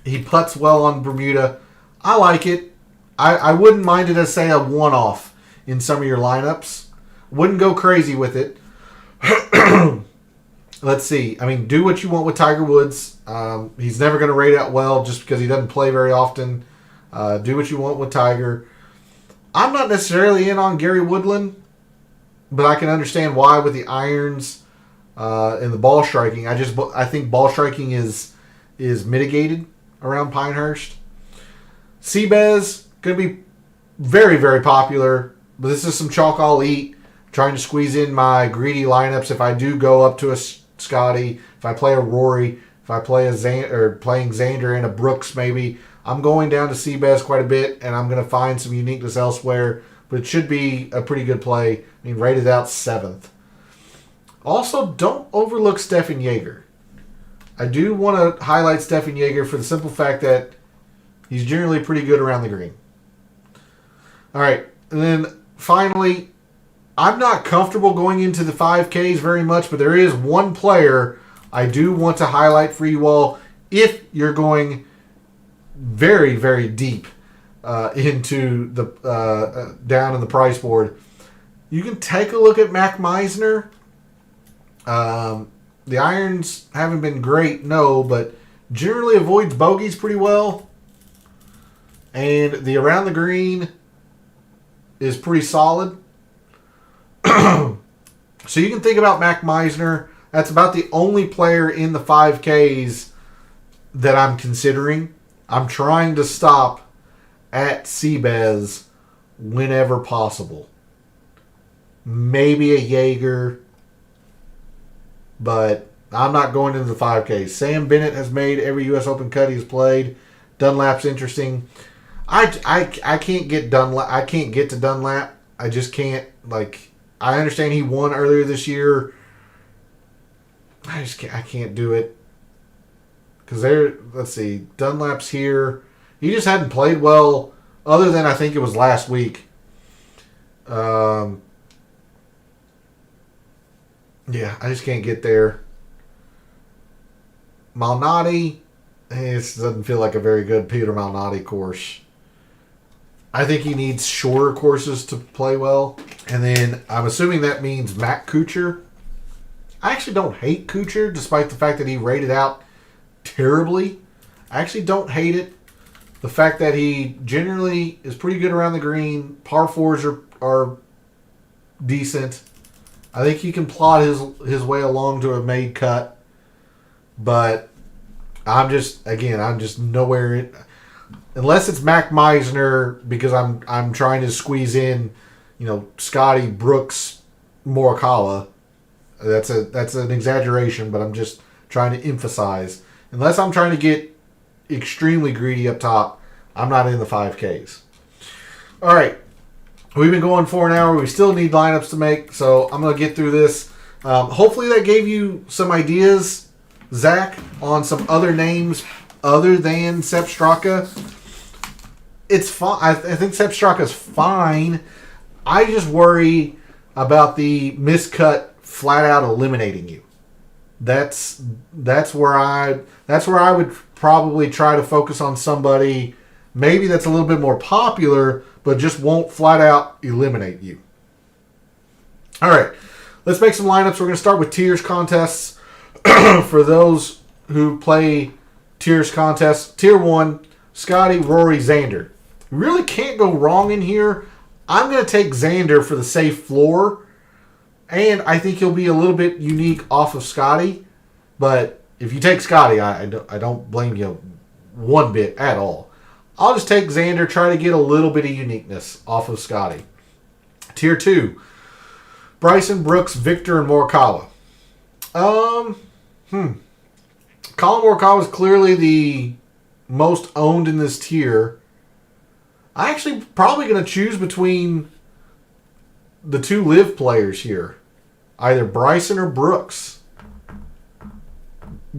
Speaker 1: He putts well on Bermuda. I like it. I wouldn't mind it as, say, a one-off in some of your lineups. Wouldn't go crazy with it. Let's see. I mean, do what you want with Tiger Woods. He's never going to rate out well just because he doesn't play very often. Do what you want with Tiger. I'm not necessarily in on Gary Woodland, but I can understand why with the irons and the ball striking. I think ball striking is mitigated around Pinehurst. Seabez, going to be very, very popular, but this is some chalk I'll eat. Trying to squeeze in my greedy lineups if I do go up to a Scotty, if I play a Rory, if I play playing Xander and a Brooks maybe. I'm going down to Seabez quite a bit, and I'm going to find some uniqueness elsewhere, but it should be a pretty good play. I mean, rated out 7th. Also, don't overlook Stefan Jaeger. I do want to highlight Stefan Jaeger for the simple fact that he's generally pretty good around the green. All right, and then finally, I'm not comfortable going into the 5Ks very much, but there is one player I do want to highlight for you all if you're going very, very deep into the down in the price board. You can take a look at Mac Meisner. The irons haven't been great, no, but generally avoids bogeys pretty well. And the around the green is pretty solid. So you can think about Mac Meisner. That's about the only player in the 5Ks that I'm considering. I'm trying to stop at Seabez whenever possible. Maybe a Jaeger, but I'm not going into the 5Ks. Sam Bennett has made every U.S. Open cut he's played. Dunlap's interesting. I can't get Dunlap. I can't get to Dunlap. I just can't. I understand he won earlier this year. I can't do it. Because let's see, Dunlap's here. He just hadn't played well, other than I think it was last week. Yeah, I just can't get there. Malnati, it doesn't feel like a very good Peter Malnati course. I think he needs shorter courses to play well. And then I'm assuming that means Matt Kuchar. I actually don't hate Kuchar, despite the fact that he rated out terribly. I actually don't hate it. The fact that he generally is pretty good around the green. Par 4s are decent. I think he can plot his way along to a made cut, but I'm just nowhere in, unless it's Mac Meisner, because I'm trying to squeeze in, Scotty, Brooks, Morikawa. That's an exaggeration, but I'm just trying to emphasize. Unless I'm trying to get extremely greedy up top, I'm not in the 5Ks. All right. We've been going for an hour. We still need lineups to make, so I'm going to get through this. Hopefully that gave you some ideas, Zach, on some other names other than Sepp Straka. It's fine. I think Sepp Straka is fine. I just worry about the miscut flat out eliminating you. That's where I would probably try to focus on somebody maybe that's a little bit more popular, but just won't flat out eliminate you. All right, let's make some lineups. We're going to start with tiers contests. For those who play tiers contests, tier 1, Scotty, Rory, Xander. You really can't go wrong in here. I'm going to take Xander for the safe floor, and I think he'll be a little bit unique off of Scotty. But if you take Scotty, I don't blame you one bit at all. I'll just take Xander, try to get a little bit of uniqueness off of Scotty. Tier 2, Bryson, Brooks, Victor, and Morikawa. Colin Morikawa is clearly the most owned in this tier. I'm actually probably going to choose between the two live players here. Either Bryson or Brooks.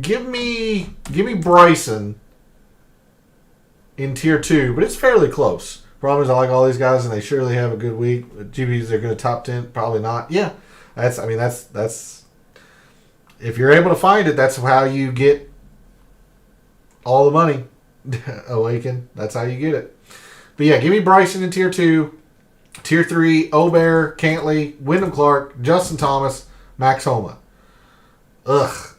Speaker 1: Give me Bryson in tier 2, but it's fairly close. Problem is, I like all these guys, and they surely have a good week. GBs, they're going to top 10, probably not. Yeah, that's if you're able to find it, that's how you get all the money. Awaken, that's how you get it. But yeah, give me Bryson in tier 2. Tier 3, Obear, Cantley, Wyndham Clark, Justin Thomas, Max Homa. Ugh.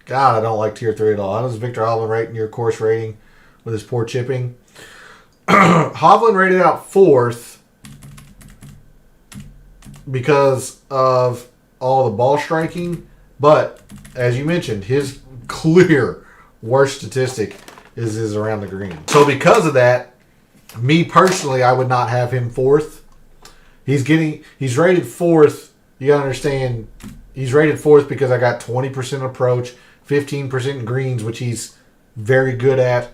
Speaker 1: God, I don't like tier 3 at all. How does Victor Hovland rate in your course rating with his poor chipping? Hovland rated out 4th because of all the ball striking. But, as you mentioned, his clear worst statistic is his around the green. So because of that, me personally, I would not have him 4th. He's rated 4th. You got to understand, he's rated 4th because I got 20% approach, 15% in greens, which he's very good at.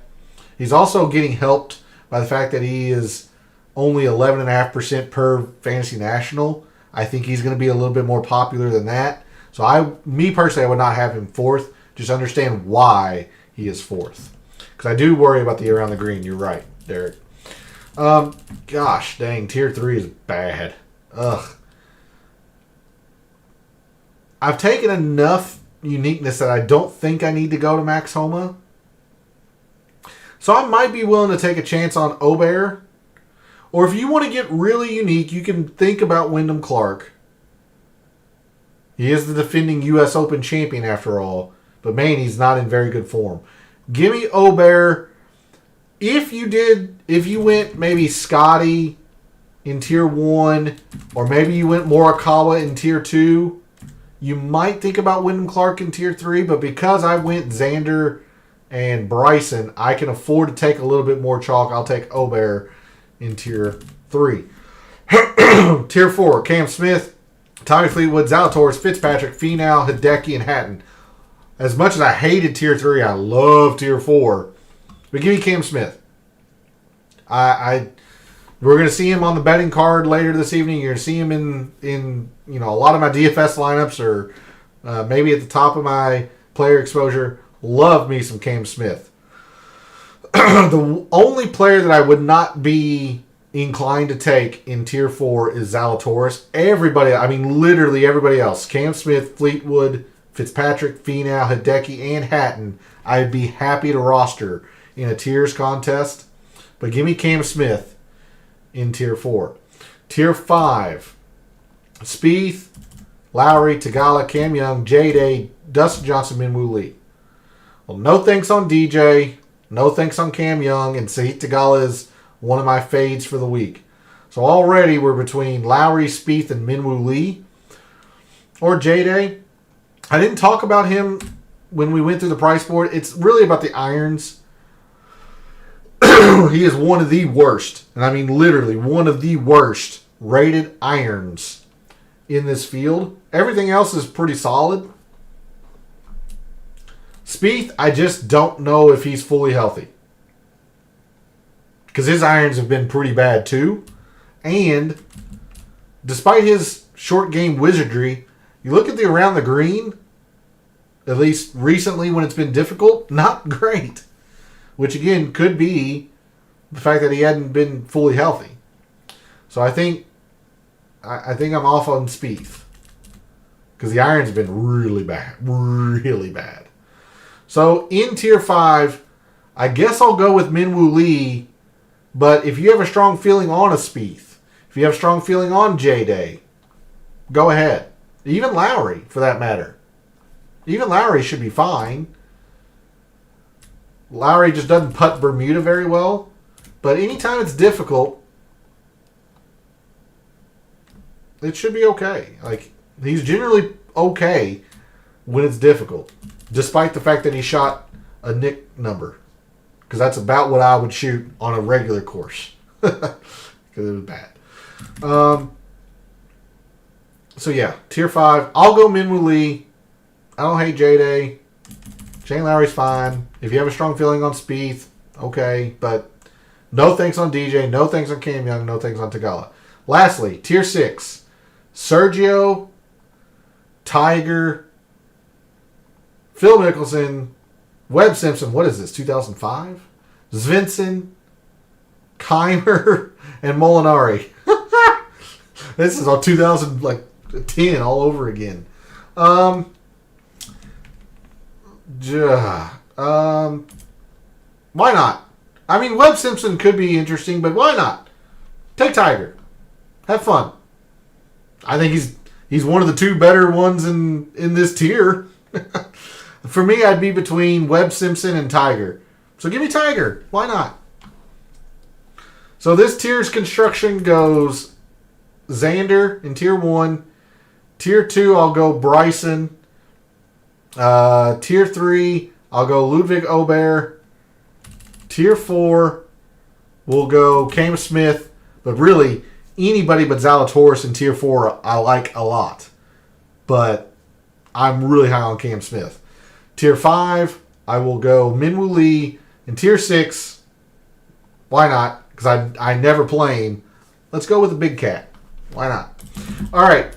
Speaker 1: He's also getting helped by the fact that he is only 11.5% per Fantasy National. I think he's going to be a little bit more popular than that. So me personally, I would not have him 4th. Just understand why he is 4th. Because I do worry about the around the green. You're right, Derek. Gosh dang, tier 3 is bad. Ugh. I've taken enough uniqueness that I don't think I need to go to Max Homa. So I might be willing to take a chance on Obear. Or if you want to get really unique, you can think about Wyndham Clark. He is the defending U.S. Open champion after all. But man, he's not in very good form. Give me Obear. If you went maybe Scotty in tier 1, or maybe you went Morikawa in tier 2, you might think about Wyndham Clark in tier 3, but because I went Xander and Bryson, I can afford to take a little bit more chalk. I'll take Obear in tier 3. Tier 4, Cam Smith, Tommy Fleetwood, Zalatoris, Fitzpatrick, Finau, Hideki, and Hatton. As much as I hated tier 3, I love tier 4. But give me Cam Smith. We're going to see him on the betting card later this evening. You're going to see him in a lot of my DFS lineups, or maybe at the top of my player exposure. Love me some Cam Smith. The only player that I would not be inclined to take in tier 4 is Zalatoris. Literally everybody else. Cam Smith, Fleetwood, Fitzpatrick, Finau, Hideki, and Hatton, I'd be happy to roster in a tiers contest. But give me Cam Smith in tier 4. Tier 5, Spieth, Lowry, Tagala, Cam Young, J-Day, Dustin Johnson, Minwoo Lee. Well, no thanks on DJ. No thanks on Cam Young. And Sahith Tagala is one of my fades for the week. So already we're between Lowry, Spieth, and Minwoo Lee. Or J-Day. I didn't talk about him when we went through the price board. It's really about the irons. He is one of the worst, and I mean literally one of the worst rated irons in this field. Everything else is pretty solid. Spieth, I just don't know if he's fully healthy. Because his irons have been pretty bad too. And despite his short game wizardry, you look at the around the green, at least recently when it's been difficult, not great. Which again could be the fact that he hadn't been fully healthy. So I think I'm off on Spieth. Because the irons have been really bad. Really bad. So in Tier 5, I guess I'll go with Minwoo Lee. But if you have a strong feeling on a Spieth, if you have a strong feeling on J-Day, go ahead. Even Lowry, for that matter. Even Lowry should be fine. Lowry just doesn't putt Bermuda very well. But anytime it's difficult, it should be okay. Like, he's generally okay when it's difficult. Despite the fact that he shot a Nick number. Because that's about what I would shoot on a regular course. Because it was bad. So yeah, Tier 5. I'll go Minwoo Lee. I don't hate J-Day. Shane Lowry's fine. If you have a strong feeling on Spieth, okay. But no thanks on DJ. No thanks on Cam Young. No thanks on Tagala. Lastly, Tier 6. Sergio, Tiger, Phil Mickelson, Webb Simpson. What is this, 2005? Svensson, Keimer, and Molinari. This is all 2010 all over again. Why not? I mean, Webb Simpson could be interesting, but why not? Take Tiger. Have fun. I think he's one of the two better ones in this tier. For me, I'd be between Webb Simpson and Tiger. So give me Tiger. Why not? So this tier's construction goes Xander in Tier 1. Tier 2, I'll go Bryson. Tier 3, I'll go Ludwig Aubert. Tier 4, we'll go Cam Smith. But really, anybody but Zalatoris in Tier 4 I like a lot. But I'm really high on Cam Smith. Tier 5, I will go Minwoo Lee. In Tier 6, why not? Because I never play him. Let's go with the big cat. Why not? All right.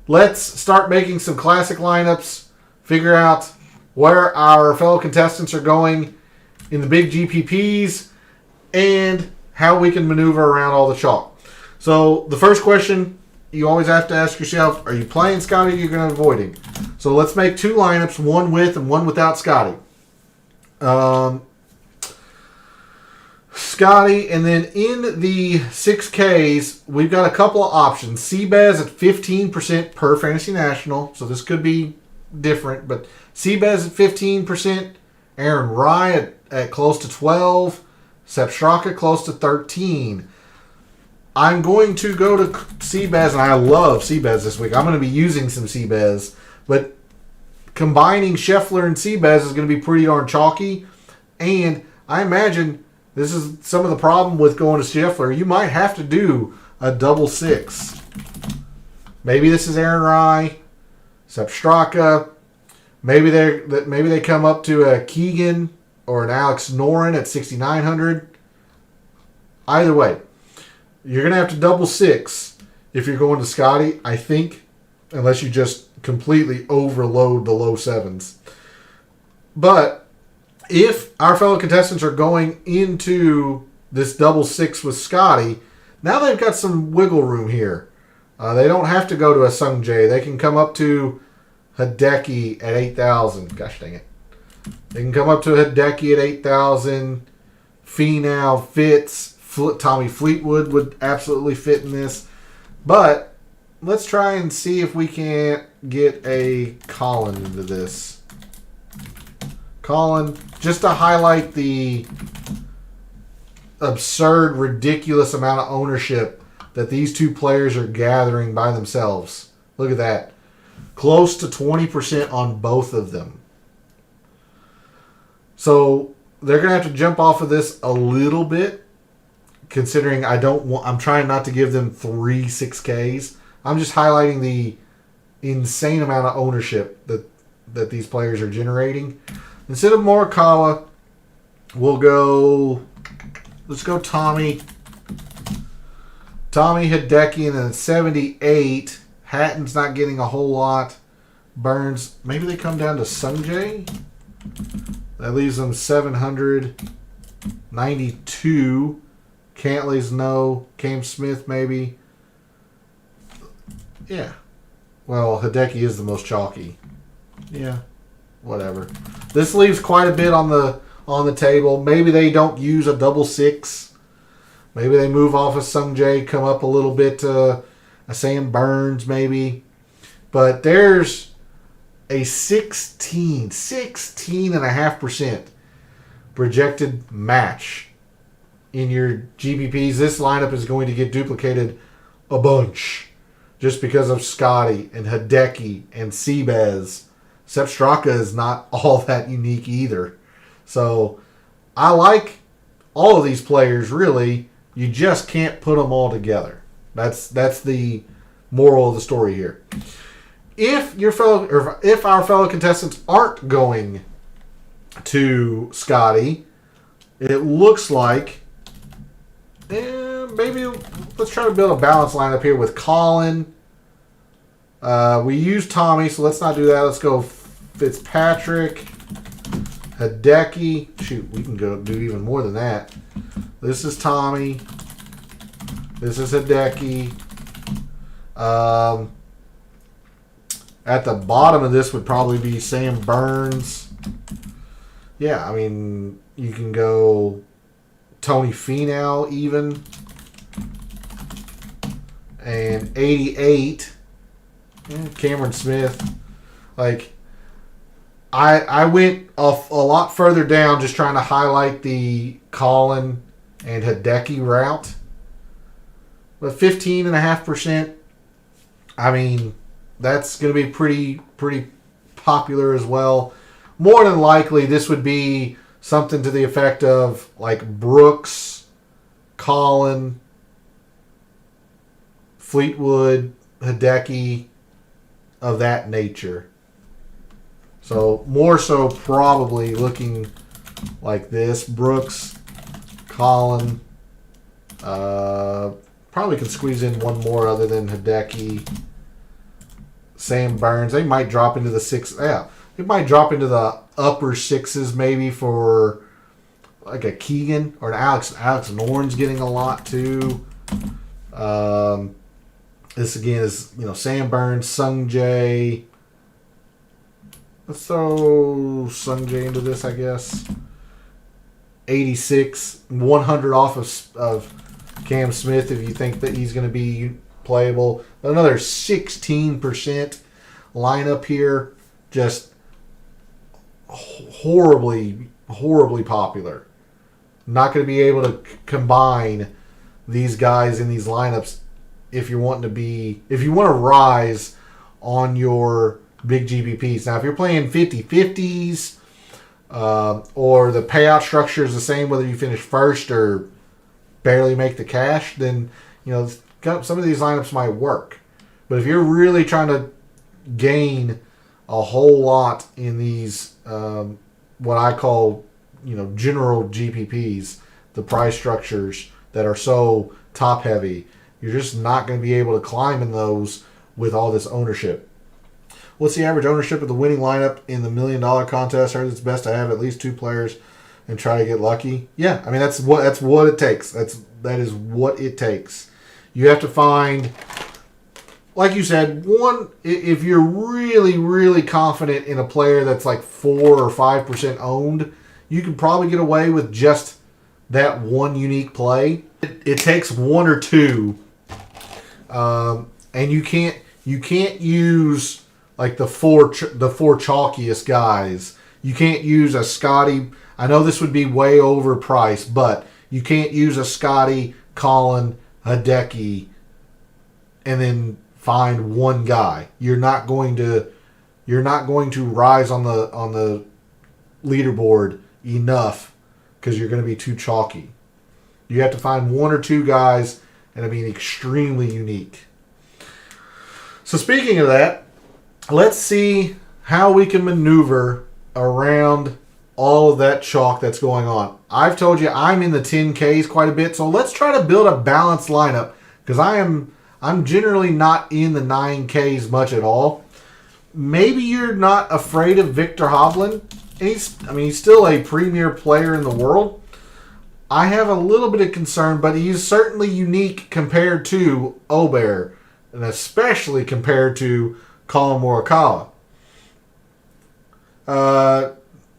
Speaker 1: Let's start making some classic lineups. Figure out where our fellow contestants are going in the big GPPs and how we can maneuver around all the chalk. So the first question you always have to ask yourself, are you playing Scotty or are you going to avoid him? So let's make two lineups, one with and one without Scotty. Scotty, and then in the 6Ks, we've got a couple of options. Seabez at 15% per Fantasy National, so this could be different, but Seabez at 15%, Aaron Rye at close to 12, Sepp Straka close to 13. I'm going to go to Seabez, and I love Seabez this week. I'm going to be using some Seabez, but combining Scheffler and Seabez is going to be pretty darn chalky, and I imagine this is some of the problem with going to Scheffler. You might have to do a double six. Maybe this is Aaron Rye, Sepp Straka. Maybe they come up to a Keegan or an Alex Noren at 6,900. Either way, you're going to have to double six if you're going to Scotty, I think, unless you just completely overload the low sevens. But if our fellow contestants are going into this double six with Scotty, now they've got some wiggle room here. They don't have to go to a Sung Jae. They can come up to Hideki at 8,000. Gosh dang it. They can come up to Hideki at 8,000. Finau fits. Tommy Fleetwood would absolutely fit in this. But let's try and see if we can't get a Colin into this. Colin, just to highlight the absurd, ridiculous amount of ownership that these two players are gathering by themselves. Look at that. Close to 20% on both of them. So they're going to have to jump off of this a little bit, considering I'm trying not to give them 3 6Ks. I'm just highlighting the insane amount of ownership that these players are generating. Instead of Morikawa, let's go Tommy. Tommy Hideki and then 78. Hatton's not getting a whole lot. Burns, maybe they come down to Sungjae. That leaves them 792. Cantley's no. Cam Smith maybe. Yeah. Well, Hideki is the most chalky. Yeah. Whatever. This leaves quite a bit on the table. Maybe they don't use a double 6. Maybe they move off of Sungjae, come up a little bit to a Sam Burns maybe. But there's a 16.5% projected match in your GPPs. This lineup is going to get duplicated a bunch just because of Scotty and Hideki and Seabez. Sepp Straka is not all that unique either. So I like all of these players, really. You just can't put them all together. That's the moral of the story here. If our fellow contestants aren't going to Scotty, it looks like maybe let's try to build a balanced lineup here with Colin. We use Tommy, so let's not do that. Let's go Fitzpatrick, Hideki. Shoot, we can go do even more than that. This is Tommy. This is Hideki. At the bottom of this would probably be Sam Burns. Yeah, I mean, you can go Tony Finau even. And 88. Cameron Smith. Like, I went a lot further down just trying to highlight the Colin and Hideki route. But 15.5%, I mean, that's going to be pretty popular as well. More than likely, this would be something to the effect of like Brooks, Colin, Fleetwood, Hideki, of that nature. So more so probably looking like this. Brooks, Colin, probably can squeeze in one more other than Hideki. Sam Burns. They might drop into the 6. Yeah, they might drop into the upper 6s maybe for like a Keegan or an Alex. Alex Noren's getting a lot too. This again is Sam Burns, Sungjae. Let's throw Sungjae into this, I guess. 86, 100 off of Cam Smith if you think that he's going to be playable. Another 16% lineup here. Just horribly popular. Not going to be able to combine these guys in these lineups if you want to rise on your big GPPs. Now, if you're playing 50-50s or the payout structure is the same whether you finish first or barely make the cash, then some of these lineups might work. But if you're really trying to gain a whole lot in these what I call general GPPs, the price structures that are so top heavy, you're just not going to be able to climb in those with all this ownership. What's the average ownership of the winning lineup in the $1 million contest? I heard it's best to have at least 2 players and try to get lucky. Yeah, I mean that's what it takes. That is what it takes. You have to find, like you said, one. If you're really confident in a player that's like 4 or 5% owned, you can probably get away with just that one unique play. It takes 1 or 2, and you can't use like the four chalkiest guys. You can't use a Scotty. I know this would be way overpriced, but You can't use a Scotty, Colin, Hideki, and then find one guy. You're not going to rise on the leaderboard enough because you're going to be too chalky. You have to find one or two guys and be extremely unique. So speaking of that, let's see how we can maneuver around all of that chalk that's going on. I've told you I'm in the 10Ks quite a bit, so let's try to build a balanced lineup because I'm generally not in the 9Ks much at all. Maybe you're not afraid of Victor Hovland. He's still a premier player in the world. I have a little bit of concern, but he's certainly unique compared to Obear, and especially compared to Colin Morikawa.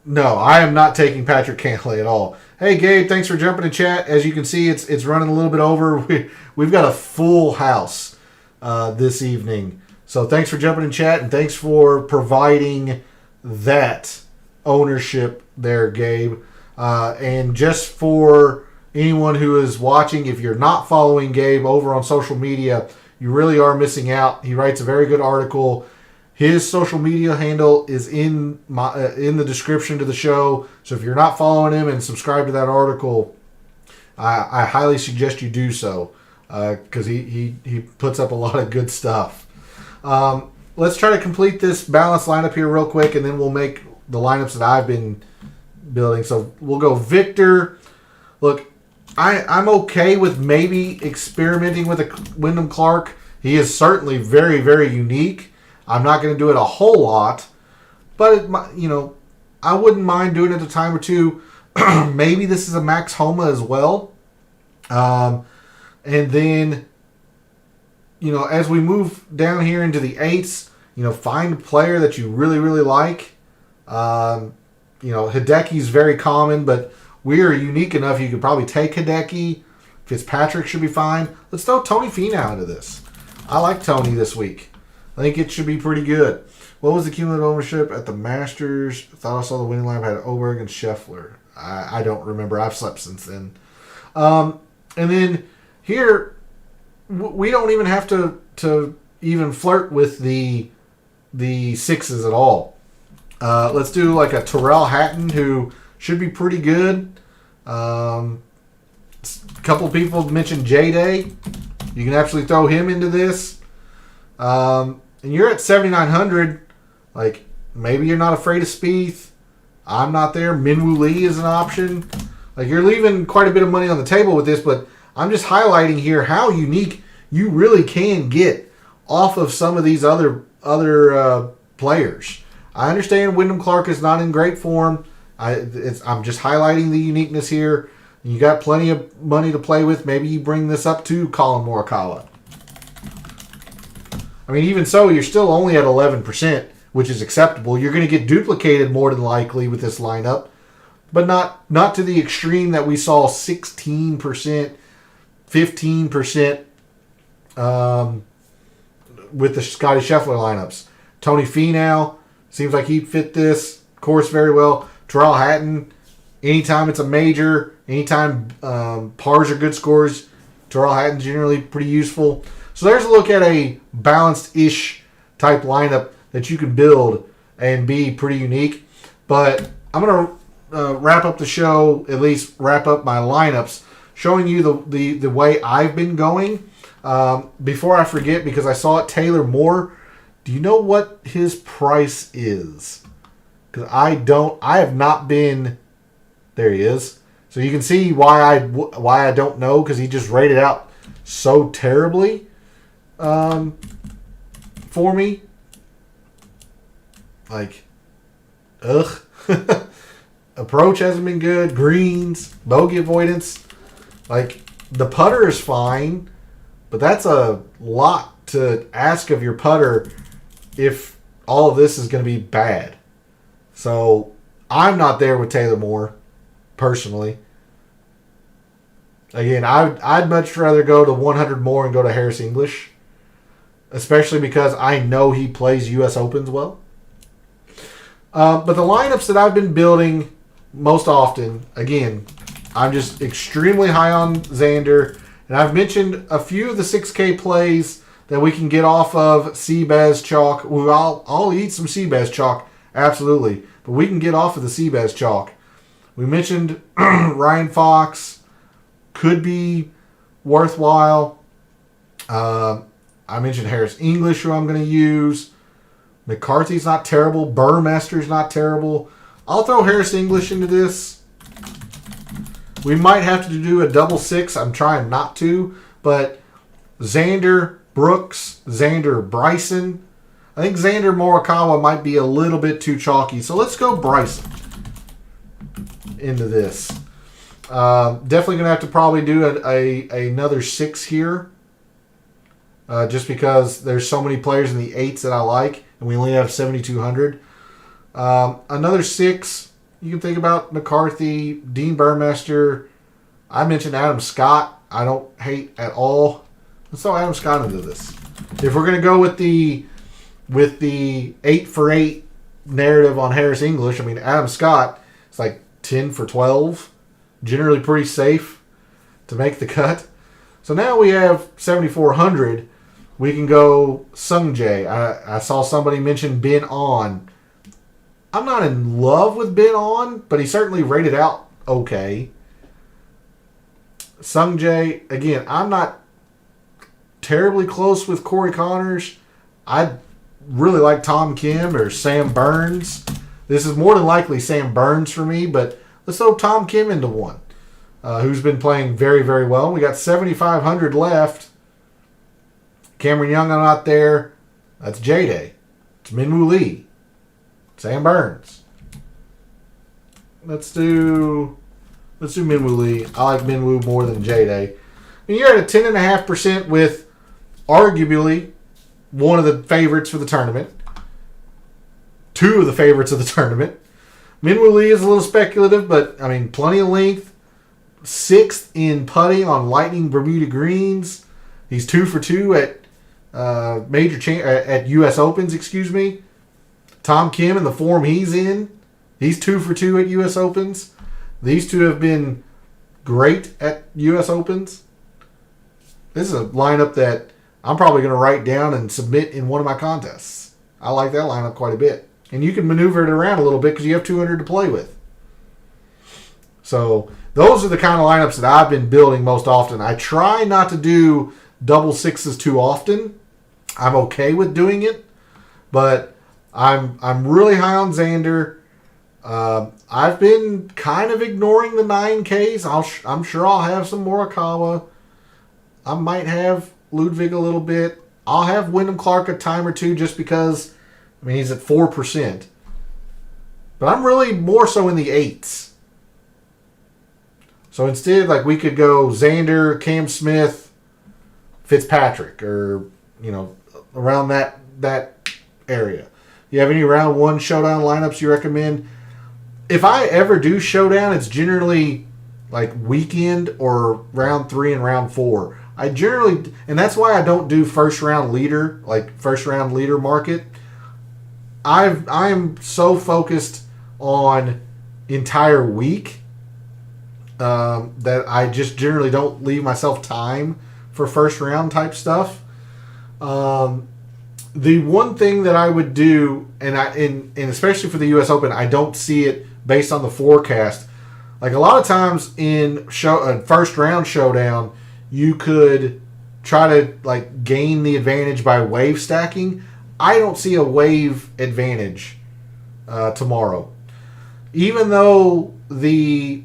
Speaker 1: No, I am not taking Patrick Cantlay at all. Hey, Gabe, thanks for jumping in chat. As you can see, it's running a little bit over. We've got a full house this evening. So thanks for jumping in chat, and thanks for providing that ownership there, Gabe. And just for anyone who is watching, if you're not following Gabe over on social media, you really are missing out. He writes a very good article. His social media handle is in the description to the show. So if you're not following him and subscribe to that article, I highly suggest you do so because he puts up a lot of good stuff. Let's try to complete this balanced lineup here real quick, and then we'll make the lineups that I've been building. So we'll go Victor. Look, I'm okay with maybe experimenting with a Wyndham Clark. He is certainly very, very unique. I'm not going to do it a whole lot, but I wouldn't mind doing it a time or two. Maybe this is a Max Homa as well. And then, as we move down here into the eights, find a player that you really, really like. Hideki's very common, but we are unique enough you could probably take Hideki. Fitzpatrick should be fine. Let's throw Tony Finau into this. I like Tony this week. I think it should be pretty good. What was the cumulative ownership at the Masters? I thought I saw the winning lineup had Oberg and Scheffler. I don't remember. I've slept since then. And then here, we don't even have to even flirt with the sixes at all. Let's do like a Tyrrell Hatton, who should be pretty good. A couple people mentioned J-Day. You can actually throw him into this. And you're at 7,900. Like, maybe you're not afraid of Spieth. I'm not there. Minwoo Lee is an option. Like, you're leaving quite a bit of money on the table with this, but I'm just highlighting here how unique you really can get off of some of these other players. I understand Wyndham Clark is not in great form. I'm just highlighting the uniqueness here. You got plenty of money to play with. Maybe you bring this up to Colin Morikawa. Even so, you're still only at 11%, which is acceptable. You're going to get duplicated more than likely with this lineup, but not to the extreme that we saw 16%, 15% with the Scotty Scheffler lineups. Tony Finau seems like he'd fit this course very well. Tyrrell Hatton, anytime it's a major, anytime pars are good scores, Tyrrell Hatton's generally pretty useful. So there's a look at a balanced-ish type lineup that you can build and be pretty unique. But I'm going to wrap up the show, at least wrap up my lineups, showing you the way I've been going. Before I forget, because I saw it, Taylor Moore, do you know what his price is? Because I have not been, there he is. So you can see why I don't know, because he just rated out so terribly. For me, like, ugh. Approach hasn't been good. Greens, bogey avoidance. Like, the putter is fine, but that's a lot to ask of your putter if all of this is going to be bad. So I'm not there with Taylor Moore, personally. Again, I'd much rather go to 100 more and go to Harris English. Especially because I know he plays U.S. Opens well. But the lineups that I've been building most often, again, I'm just extremely high on Xander. And I've mentioned a few of the 6K plays that we can get off of Seabass chalk. I'll eat some Seabass chalk, absolutely. But we can get off of the Seabass chalk. We mentioned Ryan Fox could be worthwhile. I mentioned Harris English, who I'm going to use. McCarthy's not terrible. Burmester's not terrible. I'll throw Harris English into this. We might have to do a double six. I'm trying not to. But Xander Brooks, Xander Bryson. I think Xander Morikawa might be a little bit too chalky. So let's go Bryson into this. Definitely going to have to probably do another 6 here. Just because there's so many players in the 8s that I like. And we only have 7,200. Another 6. You can think about McCarthy, Dean Burmester. I mentioned Adam Scott. I don't hate at all. Let's throw Adam Scott into this. If we're going to go with the 8 for 8 narrative on Harris English, I mean, Adam Scott is like 10 for 12. Generally pretty safe to make the cut. So now we have 7,400. We can go Sung Jae. I saw somebody mention Ben On. I'm not in love with Ben On, but he certainly rated out okay. Sung Jae, again, I'm not terribly close with Corey Connors. I'd really like Tom Kim or Sam Burns. This is more than likely Sam Burns for me, but let's throw Tom Kim into one, who's been playing very, very well. We got 7,500 left. Cameron Young, I'm not there. That's J-Day. It's Minwoo Lee. Sam Burns. Let's do Minwoo Lee. I like Minwoo more than J-Day. I mean, you're at a 10.5% with arguably one of the favorites for the tournament. 2 of the favorites of the tournament. Minwoo Lee is a little speculative, but, I mean, plenty of length. 6th in putting on Lightning Bermuda greens. He's 2 for 2 at at U.S. Opens, excuse me. Tom Kim in the form he's in, he's 2 for 2 at U.S. Opens. These two have been great at U.S. Opens. This is a lineup that I'm probably going to write down and submit in one of my contests. I like that lineup quite a bit. And you can maneuver it around a little bit because you have 200 to play with. So those are the kind of lineups that I've been building most often. I try not to do double sixes too often. I'm okay with doing it, but I'm really high on Xander. I've been kind of ignoring the 9Ks. I'm sure I'll have some Morikawa. I might have Ludwig a little bit. I'll have Wyndham Clark a time or two just because, I mean, he's at 4%. But I'm really more so in the 8s. So instead, like, we could go Xander, Cam Smith, Fitzpatrick, or, you know, around that area. You have any round 1 showdown lineups you recommend? If I ever do showdown, it's generally like weekend or round 3 and round 4. I generally, and that's why I don't do first round leader market. I am so focused on entire week that I just generally don't leave myself time for first round type stuff. The one thing that I would do, and especially for the U.S. Open, I don't see it based on the forecast. Like a lot of times in first round showdown, you could try to like gain the advantage by wave stacking. I don't see a wave advantage tomorrow, even though the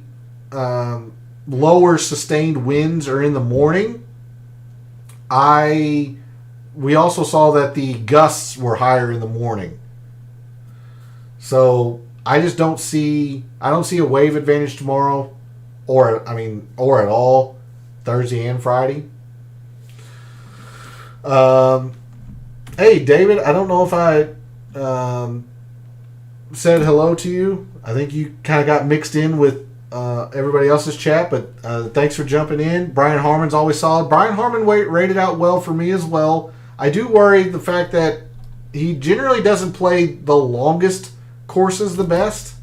Speaker 1: lower sustained winds are in the morning. We also saw that the gusts were higher in the morning. So I just don't see a wave advantage tomorrow or at all Thursday and Friday. Hey David, I don't know if I said hello to you. I think you kind of got mixed in with everybody else's chat, but thanks for jumping in. Brian Harmon's always solid. Brian Harmon rated out well for me as well. I do worry the fact that he generally doesn't play the longest courses the best.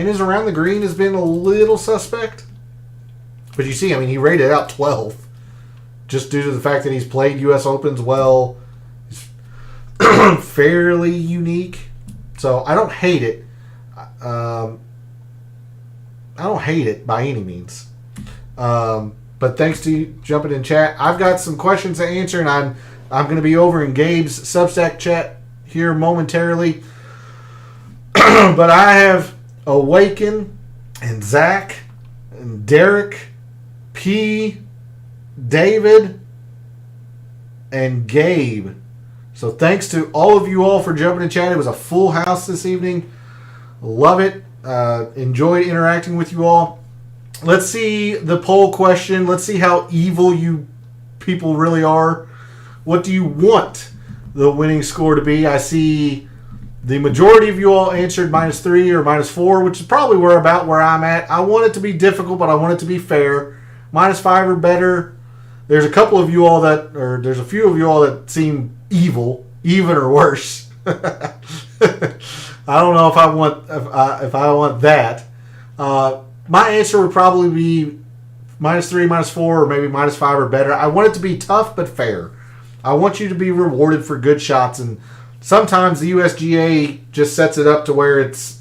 Speaker 1: and his around the green has been a little suspect. But you see, I mean, he rated out 12th just due to the fact that he's played U.S. Opens well. He's fairly unique. So I don't hate it. I don't hate it by any means. But thanks to you jumping in chat. I've got some questions to answer, and I'm going to be over in Gabe's Substack chat here momentarily. But I have Awaken and Zach and Derek, P, David, and Gabe. So thanks to all of you all for jumping in chat. It was a full house this evening. Love it. Enjoyed interacting with you all. Let's see the poll question. Let's see how evil you people really are. What do you want the winning score to be? I see the majority of you all answered -3 or -4, which is probably where I'm at. I want it to be difficult, but I want it to be fair. -5 or better. There's a few of you all that seem evil, even or worse. I don't know if I want that. My answer would probably be -3, -4, or maybe -5 or better. I want it to be tough but fair. I want you to be rewarded for good shots, and sometimes the USGA just sets it up to where it's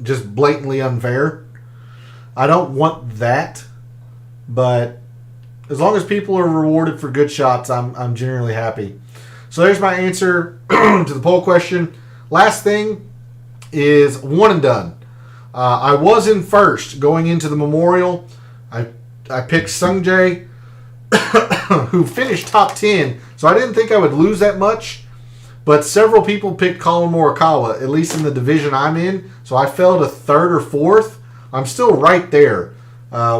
Speaker 1: just blatantly unfair. I don't want that, but as long as people are rewarded for good shots, I'm generally happy. So there's my answer to the poll question. Last thing is one and done. I was in first going into the Memorial. I picked Sungjae, who finished top 10, so I didn't think I would lose that much. But several people picked Colin Morikawa, at least in the division I'm in, so I fell to 3rd or 4th. I'm still right there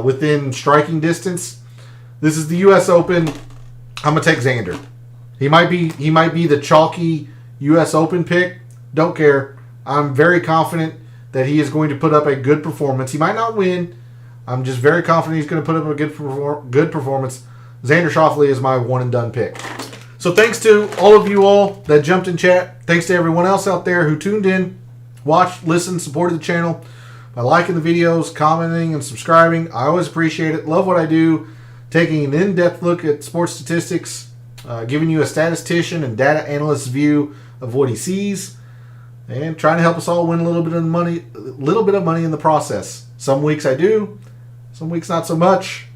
Speaker 1: within striking distance. This is the U.S. Open. I'm going to take Xander. He might be the chalky U.S. Open pick. Don't care. I'm very confident that he is going to put up a good performance. He might not win. I'm just very confident he's going to put up a good performance. Xander Schauffele is my one and done pick. So thanks to all of you all that jumped in chat. Thanks to everyone else out there who tuned in, watched, listened, supported the channel by liking the videos, commenting, and subscribing. I always appreciate it. Love what I do. Taking an in-depth look at sports statistics, giving you a statistician and data analyst's view of what he sees, and trying to help us all win a little bit of money in the process. Some weeks I do, some weeks not so much.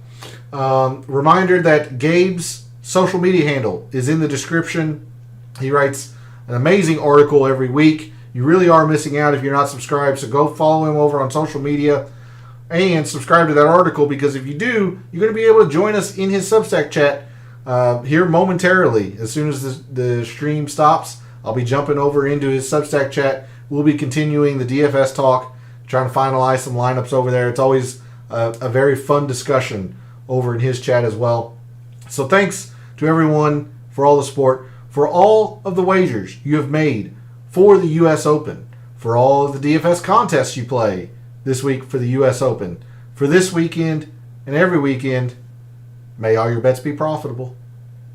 Speaker 1: Reminder that Gabe's social media handle is in the description. He writes an amazing article every week. You really are missing out if you're not subscribed, so go follow him over on social media and subscribe to that article, because if you do, you're going to be able to join us in his Substack chat here momentarily. As soon as the stream stops, I'll be jumping over into his Substack chat. We'll be continuing the DFS talk, trying to finalize some lineups over there. It's always a very fun discussion over in his chat as well. So thanks to everyone for all the support, for all of the wagers you have made for the U.S. Open, for all of the DFS contests you play this week for the U.S. Open, for this weekend and every weekend. May all your bets be profitable.